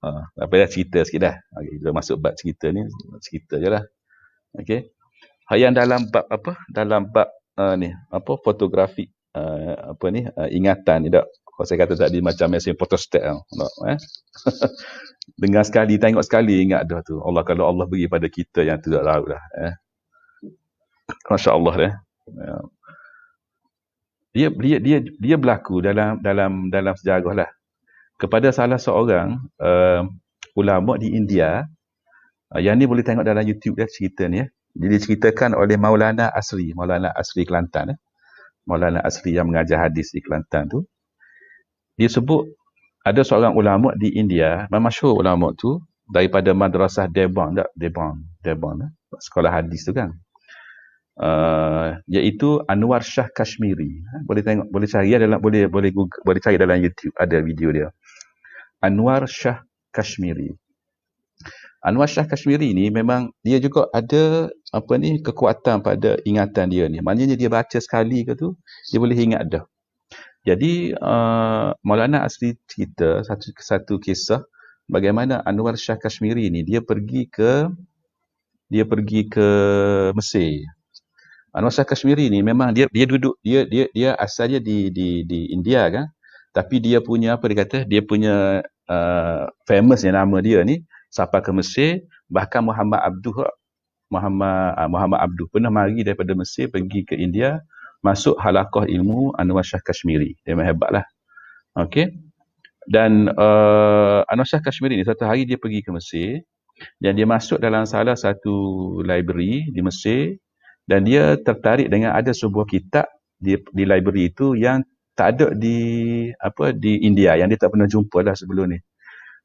cerita sikit dah. Kita masuk bab cerita ni, cerita je lah. Okey. Yang dalam bab fotografi ingatan ni tak. Kalau saya kata tadi macam mesin photostat dengar sekali, tengok sekali, ingat dah tu. Kalau Allah bagi pada kita yang tidak tahu dah. Masya-Allah dah. Dia berlaku dalam sejarah lah. Kepada salah seorang ulama di India, yang ni boleh tengok dalam YouTube dia cerita ni. Dia diceritakan oleh Maulana Asri Kelantan. Maulana Asri yang mengajar hadis di Kelantan tu. Dia sebut ada seorang ulama di India, masyhur ulama tu, daripada madrasah Deoband, sekolah hadis tu kan. Iaitu Anwar Shah Kashmiri. Boleh tengok, boleh cari boleh cari dalam YouTube, ada video dia. Anwar Shah Kashmiri. Anwar Shah Kashmiri ni memang dia juga ada kekuatan pada ingatan dia ni. Maknanya dia baca sekali ke tu, dia boleh ingat dah. Jadi Maulana Asri cerita satu kisah bagaimana Anwar Shah Kashmiri ni dia pergi ke Mesir. Anwar Shah Kashmiri ni memang dia duduk dia asalnya di India kan. Tapi dia punya dia punya famousnya nama dia ni sampai ke Mesir. Bahkan Muhammad Abduh pernah mari daripada Mesir pergi ke India, masuk halaqah ilmu Anwar Shah Kashmiri. Dia memang hebatlah. Okey. Dan Anwar Shah Kashmiri ni satu hari dia pergi ke Mesir dan dia masuk dalam salah satu library di Mesir, dan dia tertarik dengan ada sebuah kitab di library itu yang tak ada di India, yang dia tak pernah jumpa dah sebelum ni.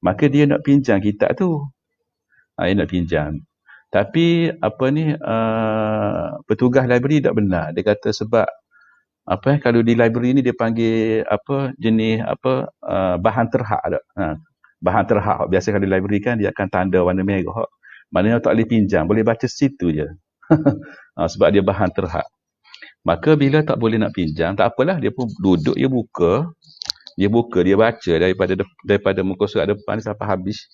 Maka dia nak pinjam kitab tu. Dia nak pinjam. Tapi petugas library tak benar. Dia kata sebab kalau di library ni dia panggil jenis bahan terhak tak. Bahan terhak biasa kalau di library kan dia akan tanda warna merah. Maknanya tak boleh pinjam, boleh baca situ je. Sebab dia bahan terhak. Maka bila tak boleh nak pinjam, tak apalah, dia pun duduk, dia baca daripada muka surat depan sampai habis.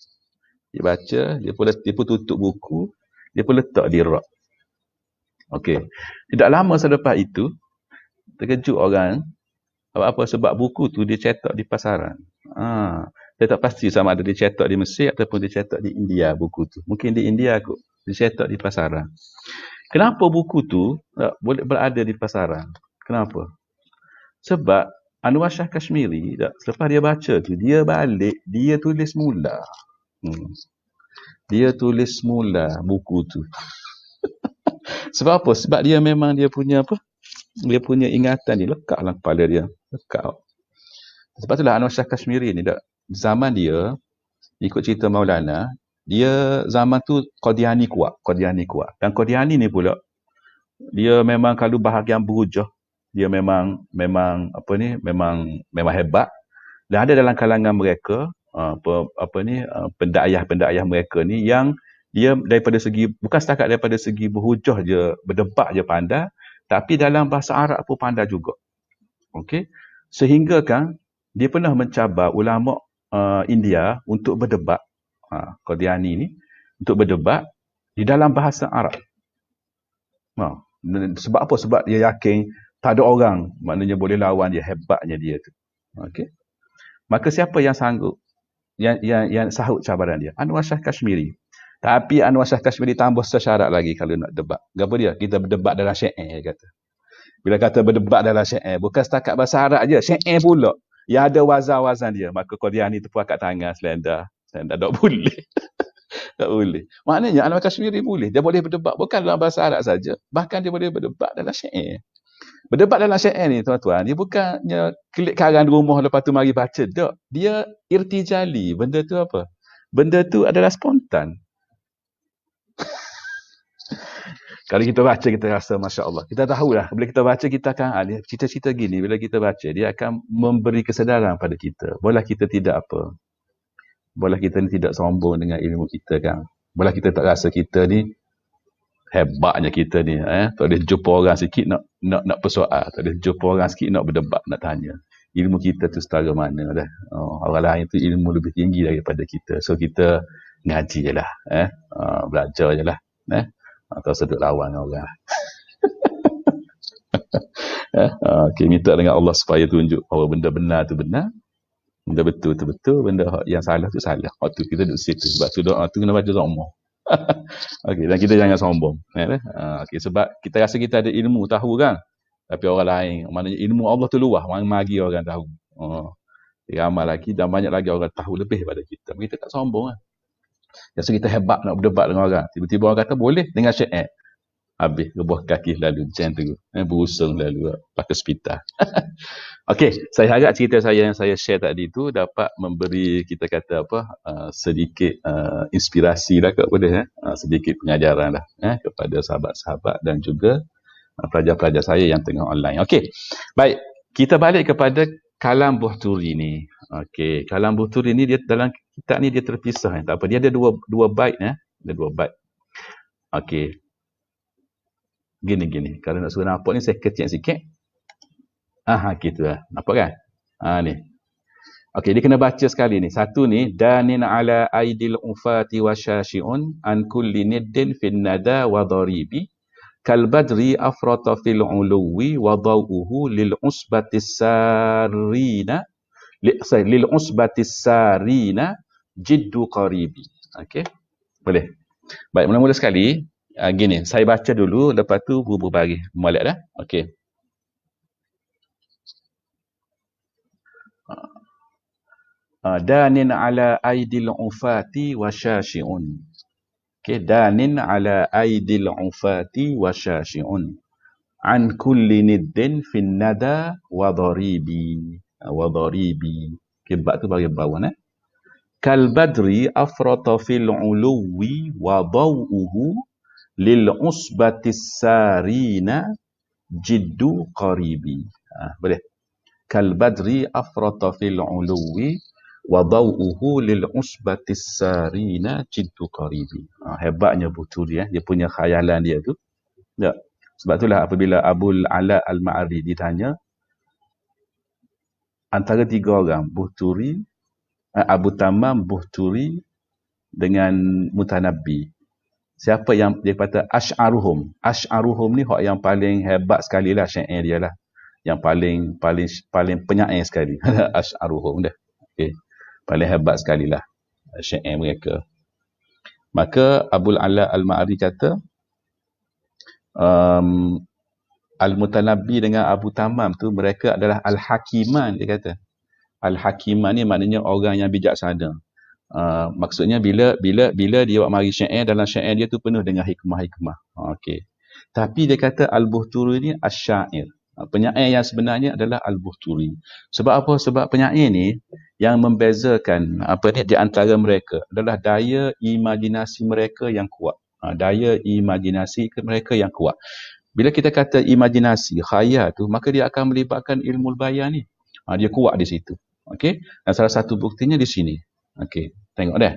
Dia baca, dia pun tutup buku, dia pun letak di rak. Okey. Tidak lama selepas itu, terkejut orang. Sebab buku tu dia cetak di pasaran. Saya tak pasti sama ada dia cetak di Mesir ataupun dia cetak di India buku tu. Mungkin di India kot. Dia cetak di pasaran. Kenapa buku tu boleh berada di pasaran? Kenapa? Sebab Anwar Shah Kashmiri, selepas dia baca tu, dia balik, dia tulis mula. Dia tulis mula buku tu. Sebab apa? Sebab dia memang dia punya Dia punya ingatan ni lekat dalam kepala dia. Lekat. Sebab itulah Anwar Shah Kashmiri ni, zaman dia, ikut cerita Maulana, dia zaman tu Qadiani kuat. Dan Qadiani ni pula, dia memang kalau bahagian berhujah, dia memang hebat. Dan ada dalam kalangan mereka, pendakwah mereka ni yang dia daripada segi, bukan setakat daripada segi berhujah je, berdebat je pandai, tapi dalam bahasa Arab pun pandai juga. Okey. Sehingga kan dia pernah mencabar ulama India untuk berdebat, Qadiani ni, untuk berdebat di dalam bahasa Arab. Sebab apa? Sebab dia yakin tak ada orang maknanya boleh lawan dia, hebatnya dia tu. Okey. Maka siapa yang sanggup, yang sahut cabaran dia? Anwar Shah Kashmiri. Tapi Anwar Shah Kashmiri tambah sesyarat lagi kalau nak debat. Apa dia? Kita berdebat dalam syair, kata. Bila kata berdebat dalam syair, bukan setakat bahasa Arab je, syair pula. Yang ada wazan-wazan dia. Maka Qadiani tepuk kat tangan, selendar. Tak boleh. Tak boleh. Maknanya Anwar Kashmiri boleh. Dia boleh berdebat bukan dalam bahasa Arab saja. Bahkan dia boleh berdebat dalam syair. Berdebat dalam syair ni, tuan-tuan, dia bukannya klik karang di rumah lepas tu mari baca. Tak. Dia irtijali. Benda tu apa? Benda tu adalah spontan. Kalau kita baca, kita rasa Masya Allah. Kita tahulah, bila kita baca, kita akan, cerita-cerita gini, bila kita baca, dia akan memberi kesedaran pada kita. Boleh kita tidak apa. Boleh kita ni tidak sombong dengan ilmu kita kan. Boleh kita tak rasa kita ni, hebatnya kita ni. Tak boleh jumpa orang sikit nak persoal. Tak boleh jumpa orang sikit nak berdebat, nak tanya. Ilmu kita tu setara mana dah. Orang lain tu ilmu lebih tinggi daripada kita. So kita ngaji je lah. Belajar je lah. Atau sedut lawan orang. Okay, minta dengan Allah supaya tunjuk bahawa benda benar tu benar, benda betul tu betul, benda yang salah tu salah. Waktu kita duduk situ. Sebab tu doa tu kena baca semua. Okay, dan kita jangan sombong. Okay, sebab kita rasa kita ada ilmu, tahu kan. Tapi orang lain, maknanya ilmu Allah tu luas, mari orang tahu. Ramai lagi dan banyak lagi orang tahu lebih pada kita. Kita tak sombong kan. Rasa kita hebat nak berdebat dengan orang. Tiba-tiba orang kata boleh dengan syair. Habis rebuh kaki lalu macam tu. Berusung lalu pakai hospital. Okey, saya harap cerita saya yang saya share tadi tu dapat memberi kita kata apa sedikit inspirasi lah kepada sedikit pengajaran lah kepada sahabat-sahabat dan juga pelajar-pelajar saya yang tengah online. Okey. Baik, kita balik kepada Kalam Buhturi ni. Okey, Kalam Buhturi ni dia dalam kitab ni dia terpisah. Tak apa, dia ada dua bait ada dua bait. Okey. Gini. Kalau nak suruh nampak ni saya kecil sikit. Gitulah. Nampak kan? Ni. Okey, dia kena baca sekali ni. Satu ni, danin ala aidil ufati wa syashi'un an kulli niddin fin nada wa dharibi kal badri afrata fil uluwi wa dawuhu lil usbatis sarina lil usbatis sarina jiddu qaribi. Okey. Boleh. Baik, mula-mula sekali gini, saya baca dulu, lepas tu bubu bagi molek dah. Okey. Danin ala aidil ufati wa syashi'un. Okey, danin ala aidil ufati wa syashi'un. An kulli niddin fin nada wa dharibi. Wa dharibi. Okey, bab tu bagi bawah Kal badri afrata fil uluwi wa dawuhu lil usbatis sarina jiddu qaribi. Boleh. Kal badri afrata fil uluwi wa dawuhu lil usbatis sarina jiddu qaribi. Hebatnya Buhturi dia punya khayalan dia tu. Tak. Sebab itulah apabila Abul Ala Al-Ma'ari ditanya antara tiga orang, Buhturi, Abu Tamam, Buhturi dengan Mutanabbi, siapa yang dia kata Ash'aruhum. Ash'aruhum ni hak yang paling hebat sekali lah syair dia lah. Yang paling penyair sekali. Ash'aruhum dah. Okay. Paling hebat sekali lah syair mereka. Maka Abul Ala Al-Ma'ari kata Al-Mutanabbi dengan Abu Tamam tu mereka adalah Al-Hakiman, dia kata. Al-Hakiman ni maknanya orang yang bijaksana. Maksudnya bila dia buat mari syair, dalam syair dia tu penuh dengan hikmah-hikmah. Okey. Tapi dia kata Al-Buhturi ni asy-syair. Penyair yang sebenarnya adalah Al-Buhturi. Sebab apa? Sebab penyair ni yang membezakan di antara mereka adalah daya imajinasi mereka yang kuat. Daya imajinasi mereka yang kuat. Bila kita kata imajinasi, khayal tu, maka dia akan melibatkan ilmu bayan ni. Dia kuat di situ. Okey. Dan salah satu buktinya di sini. Okey, tengok dah.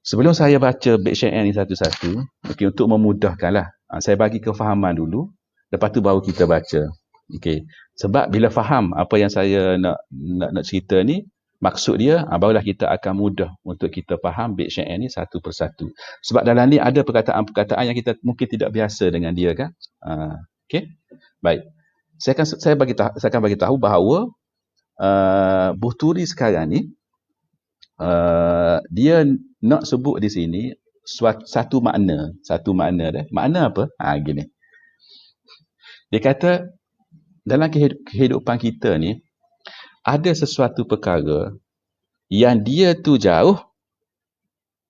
Sebelum saya baca bait syair ni satu-satu, untuk memudahkanlah, saya bagi kefahaman dulu, lepas tu baru kita baca. Okey. Sebab bila faham apa yang saya nak cerita ni, maksud dia, barulah kita akan mudah untuk kita faham bait syair ni satu persatu. Sebab dalam ni ada perkataan-perkataan yang kita mungkin tidak biasa dengan dia kan. Okey. Baik. Saya akan bagi tahu bahawa Buhturi sekarang ni dia nak sebut di sini satu makna dah. Makna apa? Gini. Dia kata dalam kehidupan kita ni ada sesuatu perkara yang dia tu jauh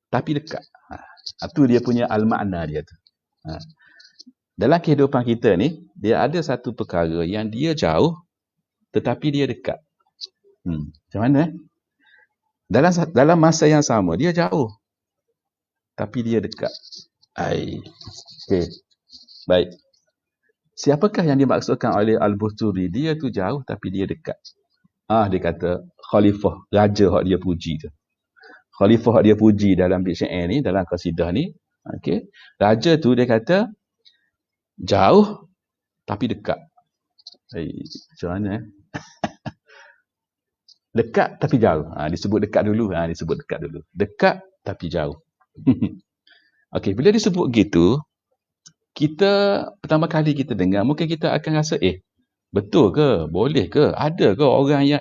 tapi dekat. Itu dia punya al-makna dia tu. Dalam kehidupan kita ni dia ada satu perkara yang dia jauh tetapi dia dekat. Macam mana? Dalam masa yang sama dia jauh tapi dia dekat. Okey. Baik. Siapakah yang dimaksudkan oleh Al-Buhturi? Dia tu jauh tapi dia dekat. Dia kata khalifah, raja hak dia puji tu. Khalifah hak dia puji dalam bait syair ni, dalam qasidah ni, okey. Raja tu dia kata jauh tapi dekat. Macam mana? Dekat tapi jauh. Disebut dekat dulu. Dekat tapi jauh. Okey, bila disebut gitu, kita pertama kali kita dengar, mungkin kita akan rasa, betul ke? Boleh ke? Ada ke orang yang,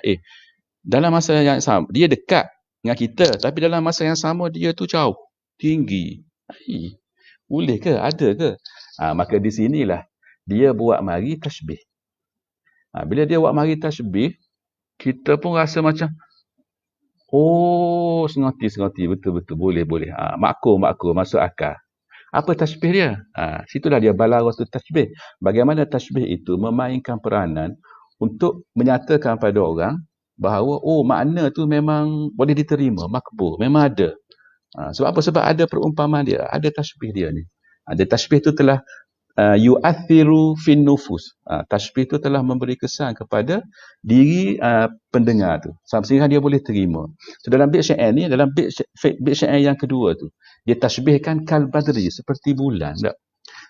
dalam masa yang sama, dia dekat dengan kita, tapi dalam masa yang sama, dia tu jauh, tinggi. Boleh ke? Ada ke? Maka di sinilah, dia buat mari tashbih. Bila dia buat mari tashbih, kita pun rasa macam, sengerti, betul-betul, boleh. Maklum, masuk akal. Apa tashbih dia? Situlah dia balaghatul tashbih. Bagaimana tashbih itu memainkan peranan untuk menyatakan pada orang bahawa makna tu memang boleh diterima, makbul, memang ada. Sebab apa? Sebab ada perumpamaan dia, ada tashbih dia ni. Ada tashbih tu telah yu'athiru fin nufus. Tashbih itu telah memberi kesan kepada diri pendengar tu, sehingga dia boleh terima. So, dalam bait syair ni, dalam bait syair yang kedua tu, dia tashbihkan kal badri, seperti bulan. Tak?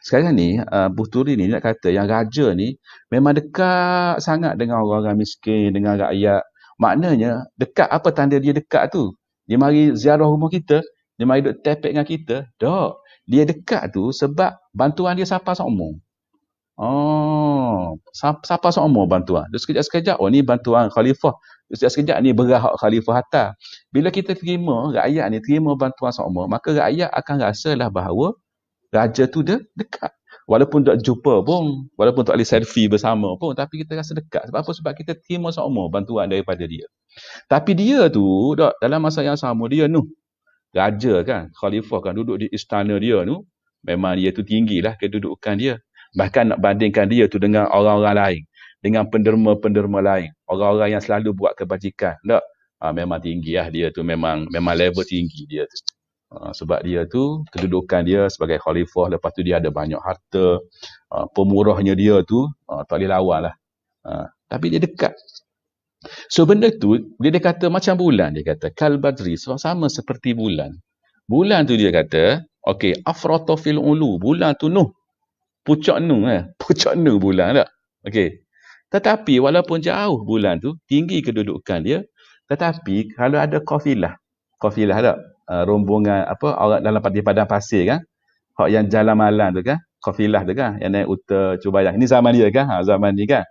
Sekarang ni Buhturi ni nak kata yang raja ni memang dekat sangat dengan orang-orang miskin, dengan rakyat. Maknanya dekat, apa tanda dia dekat tu? Dia mari ziarah rumah kita, dia mari duduk tepek dengan kita. Tak. Dia dekat tu sebab bantuan dia siapa seumur. Siapa seumur bantuan. Dia sekejap-sekejap, ni bantuan khalifah. Sekejap-sekejap ni berah khalifah hantar. Bila kita terima, rakyat ni terima bantuan seumur, maka rakyat akan rasalah bahawa raja tu dia dekat. Walaupun tak jumpa pun, walaupun tak boleh selfie bersama pun, tapi kita rasa dekat. Sebab apa? Sebab kita terima seumur bantuan daripada dia. Tapi dia tu, dalam masa yang sama, dia raja kan, khalifah kan, duduk di istana dia tu, memang dia tu tinggilah kedudukan dia. Bahkan nak bandingkan dia tu dengan orang-orang lain, dengan penderma-penderma lain, orang-orang yang selalu buat kebajikan, tak? Memang tinggi lah dia tu, memang level tinggi dia tu. Sebab dia tu, kedudukan dia sebagai khalifah, lepas tu dia ada banyak harta, pemurahnya dia tu, tak boleh lawan lah. Tapi dia dekat. So benda tu, dia kata macam bulan, dia kata kal badri, sama seperti bulan. Bulan tu dia kata, okey, afrata fil ulu, bulan tu pucuk bulan tak? Okey. Tetapi walaupun jauh bulan tu, tinggi kedudukan dia, tetapi kalau ada kafilah tak? Rombongan orang dalam padang pasir kan? Hak yang jalan malam tu kan? Kafilah tu kan? Yang naik unta, cuba bayang. Ini zaman dia kan? Zaman ni kan?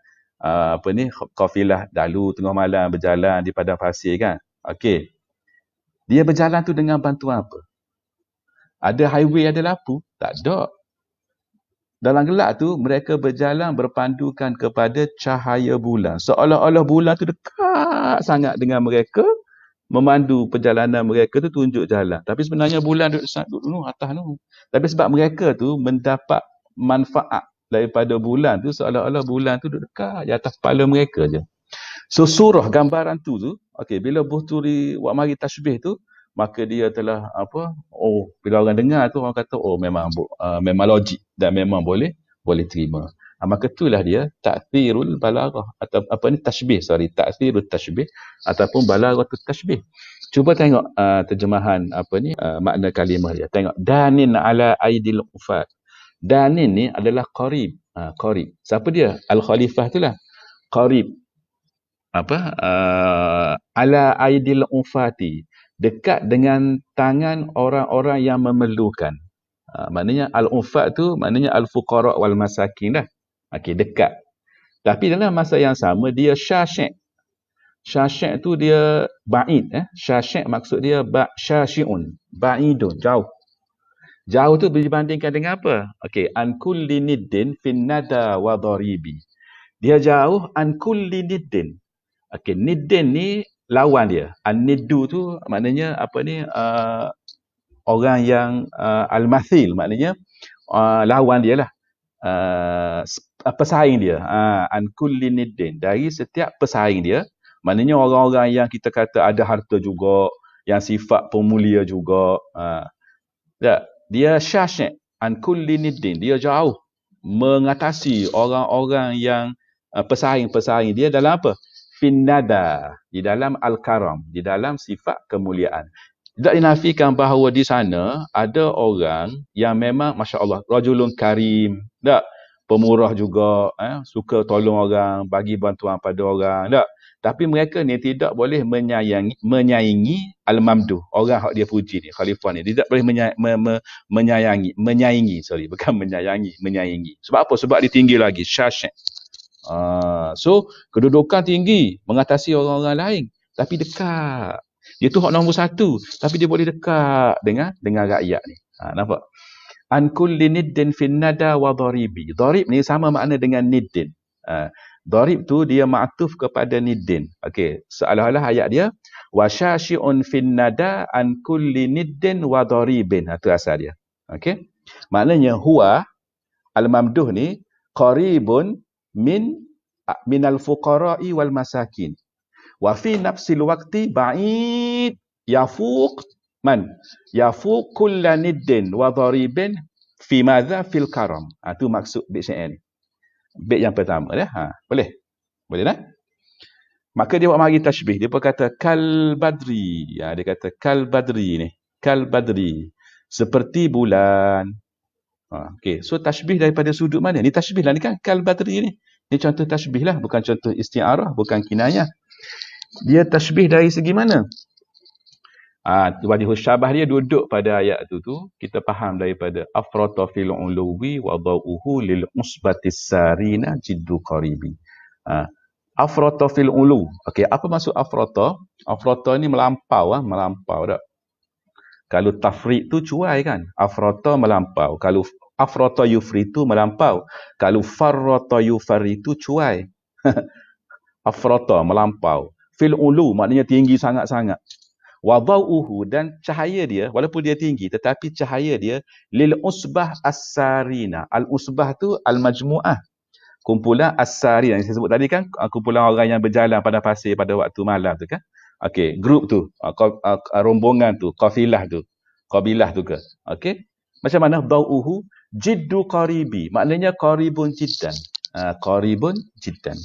Kafilah dalu tengah malam berjalan di padang pasir kan. Okey. Dia berjalan tu dengan bantuan apa? Ada highway, ada lampu? Tak ada. Dalam gelap tu mereka berjalan berpandukan kepada cahaya bulan. Seolah-olah bulan tu dekat sangat dengan mereka, memandu perjalanan mereka tu, tunjuk jalan. Tapi sebenarnya bulan duduk atas tu. Tapi sebab mereka tu mendapat manfaat daripada bulan tu, seolah-olah bulan tu duduk dekat di atas kepala mereka je. So surah gambaran tu okey, bila Buhturi buat mari tasbih tu, maka dia telah bila orang dengar tu orang kata memang logik dan memang boleh terima. Maka itulah dia ta'thirul balaghah atau ta'thirut tashbih ataupun balaghatut tashbih. Cuba tengok terjemahan makna kalimah dia. Tengok danin ala aidil ufat. Danin ni adalah qarib. Qarib. Siapa dia? Al-Khalifah itulah. Qarib. Ala aidil ufati, dekat dengan tangan orang-orang yang memerlukan. Maknanya al-ufat tu maknanya al-fuqara wal masakin dah. Okey, dekat. Tapi dalam masa yang sama dia syasyi'. Syasyi' tu dia ba'id. Syasyi' maksud dia syasyi'un, ba'idun, jauh. Jauh tu dibandingkan dengan apa? Okey, an kulli niddin fin nada wa dharibi. Dia jauh an kulli niddin. Okey, niddin ni lawan dia. An-niddu tu maknanya orang yang al-mathil, maknanya lawan dia lah. Pesaing dia. An kulli niddin, dari setiap pesaing dia. Maknanya orang-orang yang kita kata ada harta juga, yang sifat pemulia juga. Dia syasyi' an kulli niddin, dia jauh mengatasi orang-orang yang pesaing-pesaing dia dalam apa? Finnada, di dalam al-karam, di dalam sifat kemuliaan. Tidak dinafikan bahawa di sana ada orang yang memang masya-Allah rajulun karim, tak, pemurah juga, suka tolong orang, bagi bantuan pada orang, tak. Tapi mereka ni tidak boleh menyaingi al-mamduh, orang hak dia puji ni, khalifah ni, tidak boleh menyaingi, Sebab apa? Sebab dia tinggi lagi, syasyi'. So kedudukan tinggi mengatasi orang-orang lain, tapi dekat. Dia tu hak nombor satu, tapi dia boleh dekat dengan rakyat ni. Nampak? An kulli niddin fin nada wa dharibi. Dharib ni sama makna dengan niddin. Dharib tu dia ma'tuf kepada niddin. Okey, seolah-olah ayat dia wa syasyi'un fin nada an kulli niddin wa dharibin. Itu asal dia. Okey? Maknanya huwa al-mamduh ni qaribun minal fuqara'i wal masakin. Wa fi nafsil waqti ba'id yafuq kulla niddin wa dharibin fi madza fil karam. Itu maksud bait syair ni. Bait yang pertama dah. Boleh dah. Maka dia buat mari tashbih. Dia pun kata kal badri. Dia kata kal badri ni. Kal badri, seperti bulan. Okey, so tashbih daripada sudut mana? Ni tashbih lah ni kan, kal badri ni. Ni contoh tashbih lah, bukan contoh isti'arah, bukan kinayah. Dia tashbih dari segi mana? Wajhus syabah dia duduk pada ayat tu kita faham daripada afrata fil uluwi wa dhauhu lil usbatis sarina jiddu qaribi. Afrata fil ulu. Okey, apa maksud afrata? Afrata ni melampau tak? Kalau tafrid tu cuai kan? Afrata melampau. Kalau afrata yufritu melampau. Kalau farrata yufaritu cuai. Afrata melampau. Fil ulu maknanya tinggi sangat-sangat. Wa dhauhu, dan cahaya dia walaupun dia tinggi tetapi cahaya dia lil usbah as-sarina. Al-usbah tu al-majmu'ah. Kumpulan as-sarina yang saya sebut tadi kan, kumpulan orang yang berjalan pada pasir pada waktu malam tu kan. Okey, grup tu, rombongan tu, kabilah tu ke. Okey. Macam mana dhauhu jiddu qaribi, maknanya qaribun jiddan. Qaribun jiddan.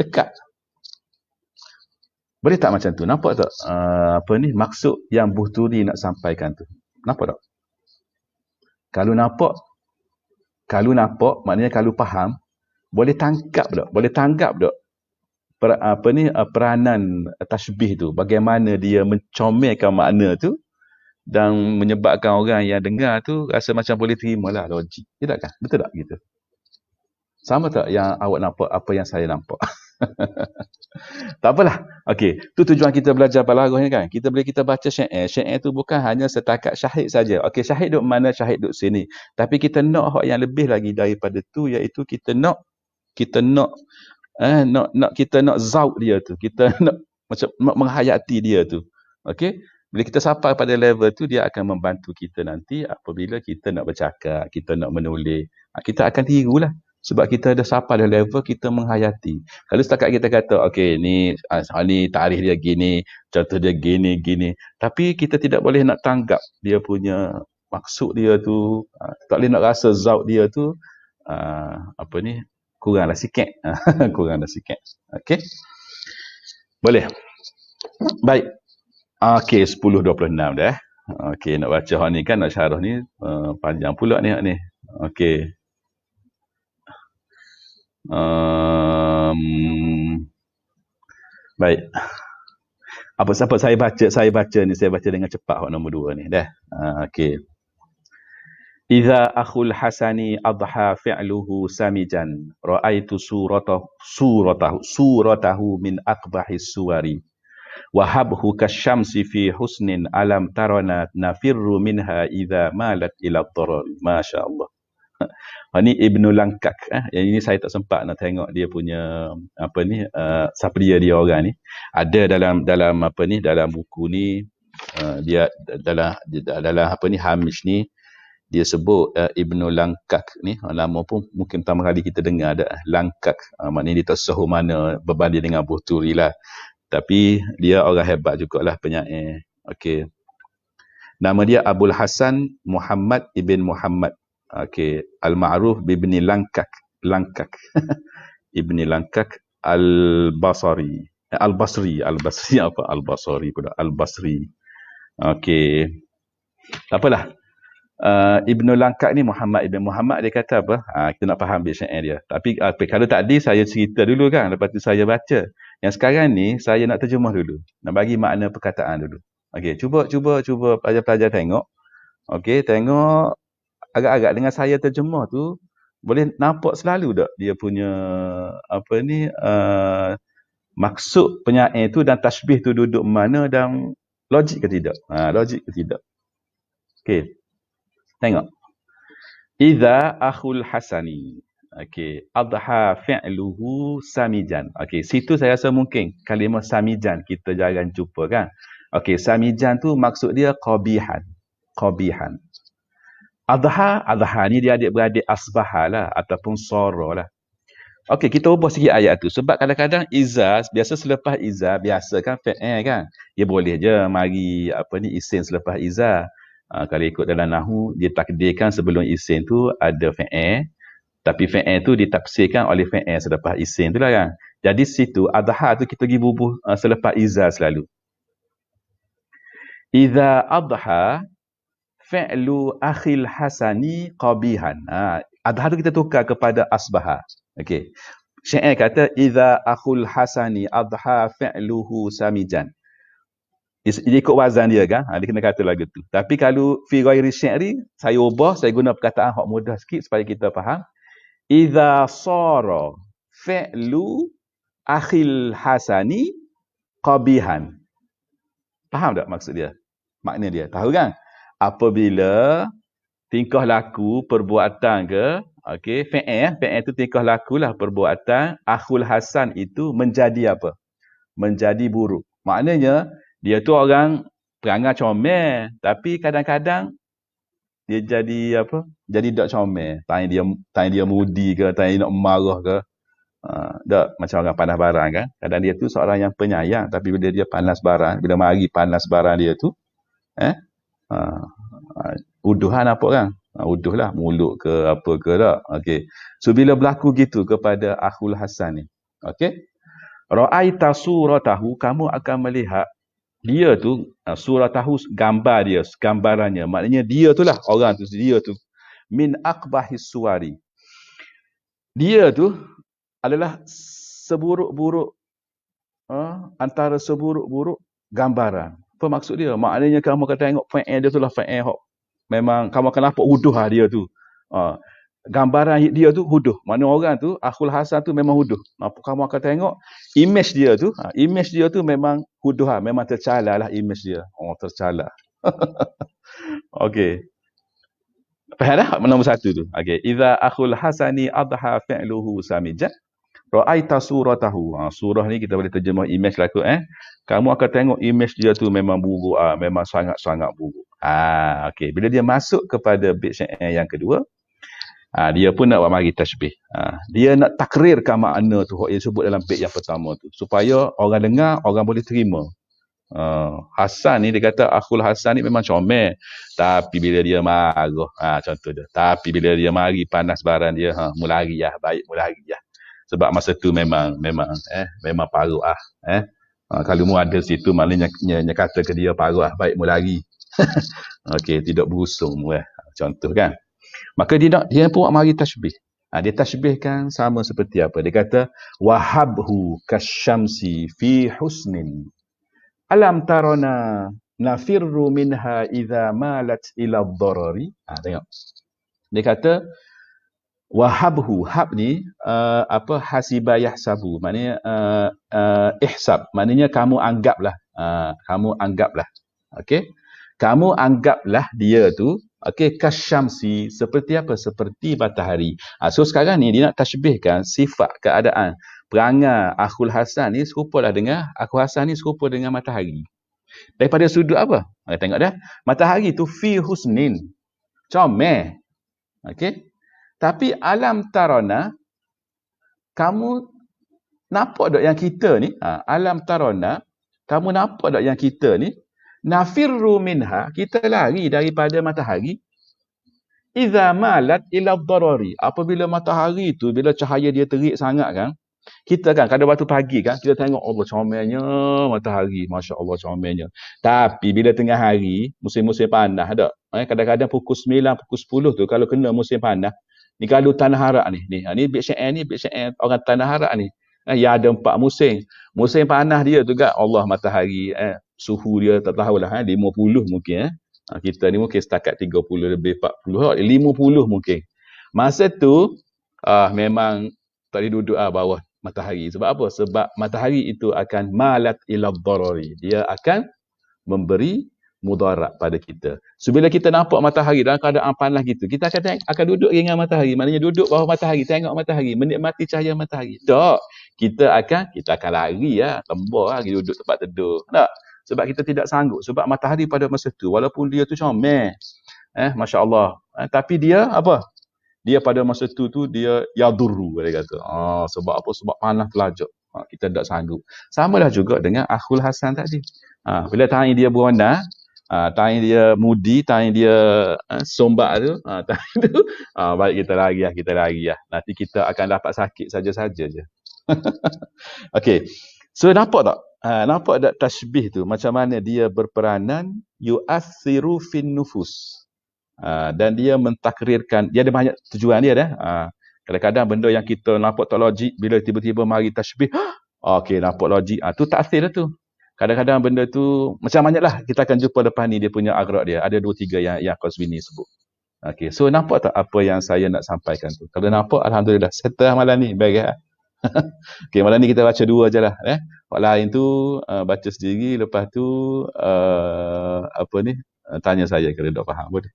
Dekat. Boleh tak macam tu? Nampak tak maksud yang Buhturi nak sampaikan tu? Nampak tak? Kalau nampak maknanya kalau faham, boleh tangkap tak peranan tashbih tu, bagaimana dia mencomelkan makna tu dan menyebabkan orang yang dengar tu rasa macam boleh terima lah logik. Tidak kan? Betul tak gitu? Sama tak yang awak nampak apa yang saya nampak? Tak apalah. Okey, tu tujuan kita belajar balaghah ni kan. Kita baca syair. Syair tu bukan hanya setakat syahid saja. Okey, syahid duk mana, syahid duk sini. Tapi kita nak hak yang lebih lagi daripada tu, iaitu kita nak zauk dia tu. Kita nak menghayati dia tu. Okey? Bila kita sampai pada level tu, dia akan membantu kita nanti apabila kita nak bercakap, kita nak menulis. Kita akan tirulah. Sebab kita dah sampai pada level kita menghayati. Kalau setakat kita kata, okey, ni tarikh dia gini, contoh dia gini, gini. Tapi kita tidak boleh nak tanggap dia punya maksud dia tu. Tak boleh nak rasa zaut dia tu. Kuranglah sikit. Kuranglah sikit. Okey? Boleh? Baik. Okey, 10.26 dah. Okey, nak baca hak ni kan, nak syarah ni panjang pula ni hak ni. Okey. Baik. Apa saya baca ni, saya baca dengan cepat hak nombor 2 ni dah. Okey. Iza akhul hasani adha fi'luhu samijan ra'aitu suratahu min aqbahis suwari wahabhu kasyamsi fi husnin alam tarana nafirru minha idza malat ila dharar. Masya-Allah. Ini Ibnu Langkak. Yang ini saya tak sempat nak tengok dia punya siapa dia orang ni. Ada dalam buku ni, dia dalam hamish ni dia sebut Ibnu Langkak ni, nama pun mungkin pertama kali kita dengar ada Langkak. Maknanya dia tak sahur mana berbanding dengan Buhturi lah. Tapi dia orang hebat jugalah penyair. Okey. Nama dia Abul Hasan Muhammad ibn Muhammad. Okey, Al-Ma'ruf ibn Langkak. Ibn Langkak Al-Basri. Al-Basri apa? Al-Basri pula. Al-Basri. Okey. Tak apalah. Ibnu Langkak ni Muhammad ibn Muhammad, dia kata apa? Kita nak faham bait syair dia. Tapi kalau tadi saya cerita dulu kan, lepas tu saya baca. Yang sekarang ni saya nak terjemah dulu. Nak bagi makna perkataan dulu. Okey, cuba pelajar-pelajar tengok. Okey, tengok agak-agak dengan saya terjemah tu boleh nampak selalu tak dia punya maksud penyair tu dan tasbih tu duduk mana dan logik ke tidak? Logik ke tidak? Okey. Tengok. Iza akhul hasani. Okey, adha fi'luhu samijan. Okey, situ saya rasa mungkin kalimah samijan kita jarang jumpa kan. Okey, samijan tu maksud dia qabihan. Adha ni dia adik-beradik asbaha lah ataupun sara lah. Okey, kita ubah sikit ayat tu. Sebab kadang-kadang iza, biasa selepas iza, biasa kan fi'il kan. Dia boleh je mari isim selepas iza. Kalau ikut dalam nahu, dia takdirkan sebelum isim tu ada fi'il. Tapi fi'il tu ditafsirkan oleh fi'il selepas isim tu lah kan. Jadi situ, adha tu kita pergi bubuh selepas iza selalu. Iza adha fi'lu akhil hasani qabihan. Adha tu kita tukar kepada asbaha. Okey. Syair kata iza akhul hasani adha fi'luhu samijan. Dia ikut wazan dia kan. Dia kena kata lagu tu. Tapi kalau fi ghairi syairi, saya ubah, saya guna perkataan hak mudah sikit supaya kita faham. Iza sara fi'lu akhil hasani qabihan. Faham tak maksud dia? Makna dia. Tahu kan? Apabila tingkah laku, perbuatan ke, okey, fi'il tu tingkah laku lah, perbuatan akhul hasan itu menjadi apa? Menjadi buruk. Maknanya dia tu orang perangai comel, tapi kadang-kadang dia jadi apa? Jadi tak comel. Tanya dia mudi ke, tanya nak marah ke. Tak macam orang panas barang kan. Kadang dia tu seorang yang penyayang, tapi bila dia panas barang, bila mari panas barang dia tu, uduhan apa kan? Uduh lah, mulut ke apa ke tak. Okey. So bila berlaku gitu kepada akhul hasan ni. Okey. Ra'aita suratahu, kamu akan melihat dia tu, suratahu gambar dia, gambarannya. Maknanya dia tu lah, orang tu, dia tu. Min aqbahis suwari. Dia tu adalah seburuk-buruk, antara seburuk-buruk gambaran. Apa maksud dia? Maknanya kamu akan tengok fi'il dia tu lah fi'il hok. Memang kamu akan nampak huduh lah dia tu. Gambaran dia tu huduh. Mana orang tu, akhul hasan tu memang huduh. Kamu akan tengok image dia tu memang huduh lah. Memang tercala lah image dia. Tercala. Okey. Faham dah? Nombor 1 tu. Okey. Iza akhul hasani adha fi'luhu samijah. Ra'aita suratahu. Surah ni kita boleh terjemah image lah kot. Kamu akan tengok image dia tu memang buruk. Memang sangat-sangat buruk. Okey. Bila dia masuk kepada bait syair yang kedua, dia pun nak buat mari tasbih. Dia nak takrirkan makna tu yang sebut dalam bait yang pertama tu. Supaya orang dengar, orang boleh terima. Hasan ni dia kata Akhul Hasan ni memang comel, tapi bila dia marah, contoh dia, tapi bila dia mari panas baran dia, mulari lah, baik mulari lah. Sebab masa tu memang parut kalau mu ada situ maknanya kata ke dia parut baik mulari. Okey, tidak berusung contoh kan. Maka dia pun mari tasbih. Dia tasbihkan sama seperti apa? Dia kata wahabhu kasyamsi fi husnin. Alam tarana nafirru minha idza malat ila ad-darari. Tengok. Dia kata wahabhu, hab ni hasiba yahsabu, maknanya ihsab, maknanya kamu anggaplah. Okey. Kamu anggaplah dia tu kasyamsi, seperti apa? Seperti matahari. So sekarang ni dia nak tasbihkan sifat keadaan perangai Akhul Hasan ni serupalah dengan Akhul Hasan ni serupa dengan matahari. Daripada sudut apa? Tengok dah. Matahari tu fi husnin. Comel. Okey. Tapi alam tarana, kamu nampak tak yang kita ni? Alam tarana, kamu nampak tak yang kita ni? Nafirru minha, kita lari daripada matahari. Iza malat ila darari. Apabila matahari tu, bila cahaya dia terik sangat kan, kita kan kadang waktu pagi kan kita tengok Allah comelnya matahari, masya-Allah comelnya. Tapi bila tengah hari, musim-musim panas ada. Kadang-kadang pukul 9, pukul 10 tu kalau kena musim panas, ni kalau tanah harak ni bait syair orang tanah harak ni. Ya ada 4 musim. Musim panas dia tu kan Allah matahari suhu dia tak tahulah 50 mungkin kita ni mungkin setakat 30 lebih 40, 50 mungkin. Masa tu memang tak boleh duduk bawah matahari. Sebab apa? Sebab matahari itu akan malat ila darari. Dia akan memberi mudarat pada kita. So bila kita nampak matahari dalam keadaan panas gitu, kita akan duduk dengan matahari. Maknanya duduk bawah matahari, tengok matahari, menikmati cahaya matahari. Tak. Kita akan lari lembar pergi duduk tempat teduh. Tak. Sebab kita tidak sanggup. Sebab matahari pada masa tu walaupun dia tu comel, masya-Allah, tapi dia apa? Dia pada masa tu dia yadurru, dia kata. Sebab apa? Sebab panas telajak. Kita tak sanggup. Samalah juga dengan Akhul Hasan tadi. Bila tangan dia berwarna, tangan dia mudi, tangan dia sombak tu, tangan tu, baik kita lari lah. Nanti kita akan dapat sakit saja-saja je. Okey. So nampak tak? Nampak tak tasbih tu macam mana dia berperanan yu'athiru fin nufus. Dan dia mentakrirkan, dia ada banyak tujuan dia dah. Kadang-kadang benda yang kita nampak tak logik, bila tiba-tiba mari tasbih, okey nampak logik. Tu taksir tu. Kadang-kadang benda tu macam banyaklah kita akan jumpa lepas ni dia punya agrak dia. Ada 2-3 yang Qazwini sebut. Okey, so nampak tak apa yang saya nak sampaikan tu? Kalau nampak, alhamdulillah. Settle malam ni baik ya. Okey, malam ni kita baca 2 ajalah Hak lain tu baca sendiri, lepas tu tanya saya kalau tak faham boleh.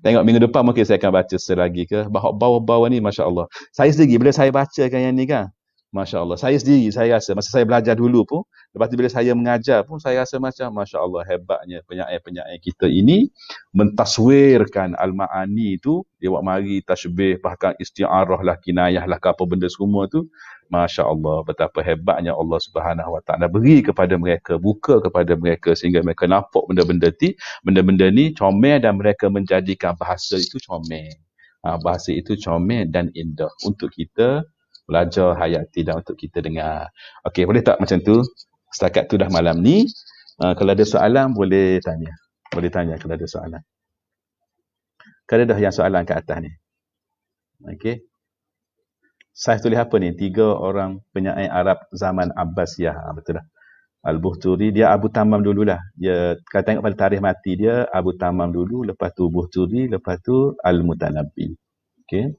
Tengok minggu depan mungkin saya akan baca selagi ke. Bawah-bawah ni masya-Allah. Saya sendiri bila saya bacakan yang ni kan, masya-Allah. Saya sendiri saya rasa masa saya belajar dulu pun, lepas tu bila saya mengajar pun saya rasa macam masya-Allah hebatnya penyair-penyair kita ini mentaswirkan al-ma'ani tu, dia buat mari tasbih, bahkan isti'arah lah, kinayah lah, apa benda semua tu. Masya Allah, betapa hebatnya Allah Subhanahu Wa Taala beri kepada mereka, buka kepada mereka sehingga mereka nampak benda-benda ni comel dan mereka menjadikan bahasa itu comel. Bahasa itu comel dan indah untuk kita belajar, hayati dan untuk kita dengar. Okey, boleh tak macam tu? Setakat tu dah malam ni. Kalau ada soalan boleh tanya. Boleh tanya kalau ada soalan. Kalau dah yang soalan kat atas ni. Okey. Saya tulis apa ni? 3 orang penyair Arab zaman Abbasiyah. Betul lah. Al-Buhturi, dia Abu Tamam dululah. Dia, kalau tengok pada tarikh mati dia, Abu Tamam dulu, lepas tu Buhturi, lepas tu Al-Mutanabbi. Okey.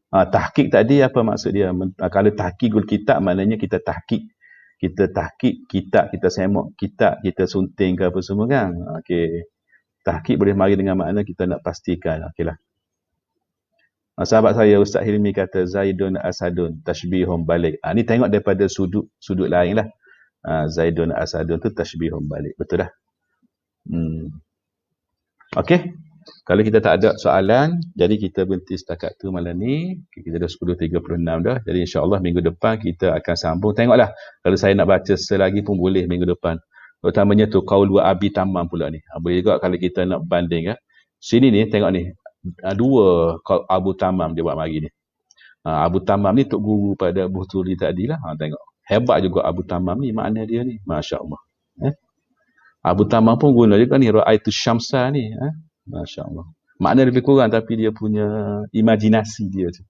Tahqiq tadi apa maksud dia? Kalau tahqiqul kitab, maknanya kita tahqiq. Kita tahqiq kitab, kita semak kitab, kita sunting ke apa semua kan. Okey. Tahqiq boleh mari dengan makna kita nak pastikan. Okeylah. Sahabat saya Ustaz Hilmi kata Zaidun Asadun tashbihun balik. Ni tengok daripada sudut lain lah. Zaidun Asadun tu tashbihun balik. Betul dah? Okey. Kalau kita tak ada soalan, jadi kita berhenti setakat tu malam ni. Kita dah 10.36 dah. Jadi insya-Allah minggu depan kita akan sambung. Tengoklah. Kalau saya nak baca selagi pun boleh minggu depan. Terutamanya tu qaul wa abi tamam pula ni. Boleh juga kalau kita nak banding. Sini ni tengok ni. Dua qaul Abu Tamam dia buat mari ni. Abu Tamam ni tok guru pada Abu Tuli tadi lah. Tengok. Hebat juga Abu Tamam ni makna dia ni. Masya-Allah. Abu Tamam pun guna juga ni ra'aitu syamsa ni. Masya-Allah. Makna lebih kurang tapi dia punya imajinasi dia tu.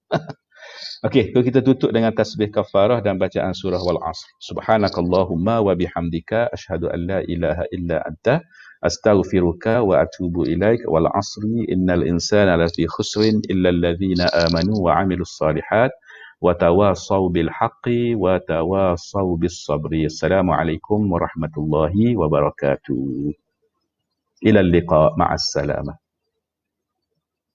Okey, kalau kita tutup dengan tasbih kafarah dan bacaan surah Wal 'Asr. Subhanakallahumma wa bihamdika asyhadu an la ilaha illa anta astaghfiruka wa atubu ilaik. Wal 'asri innal insana lafi khusrin illa alladhina amanu wa 'amilus solihat wa tawasaw bil haqqi wa tawasaw bis sabri. Assalamualaikum warahmatullahi wabarakatuh. Ila al-liqa, ma'as salamah.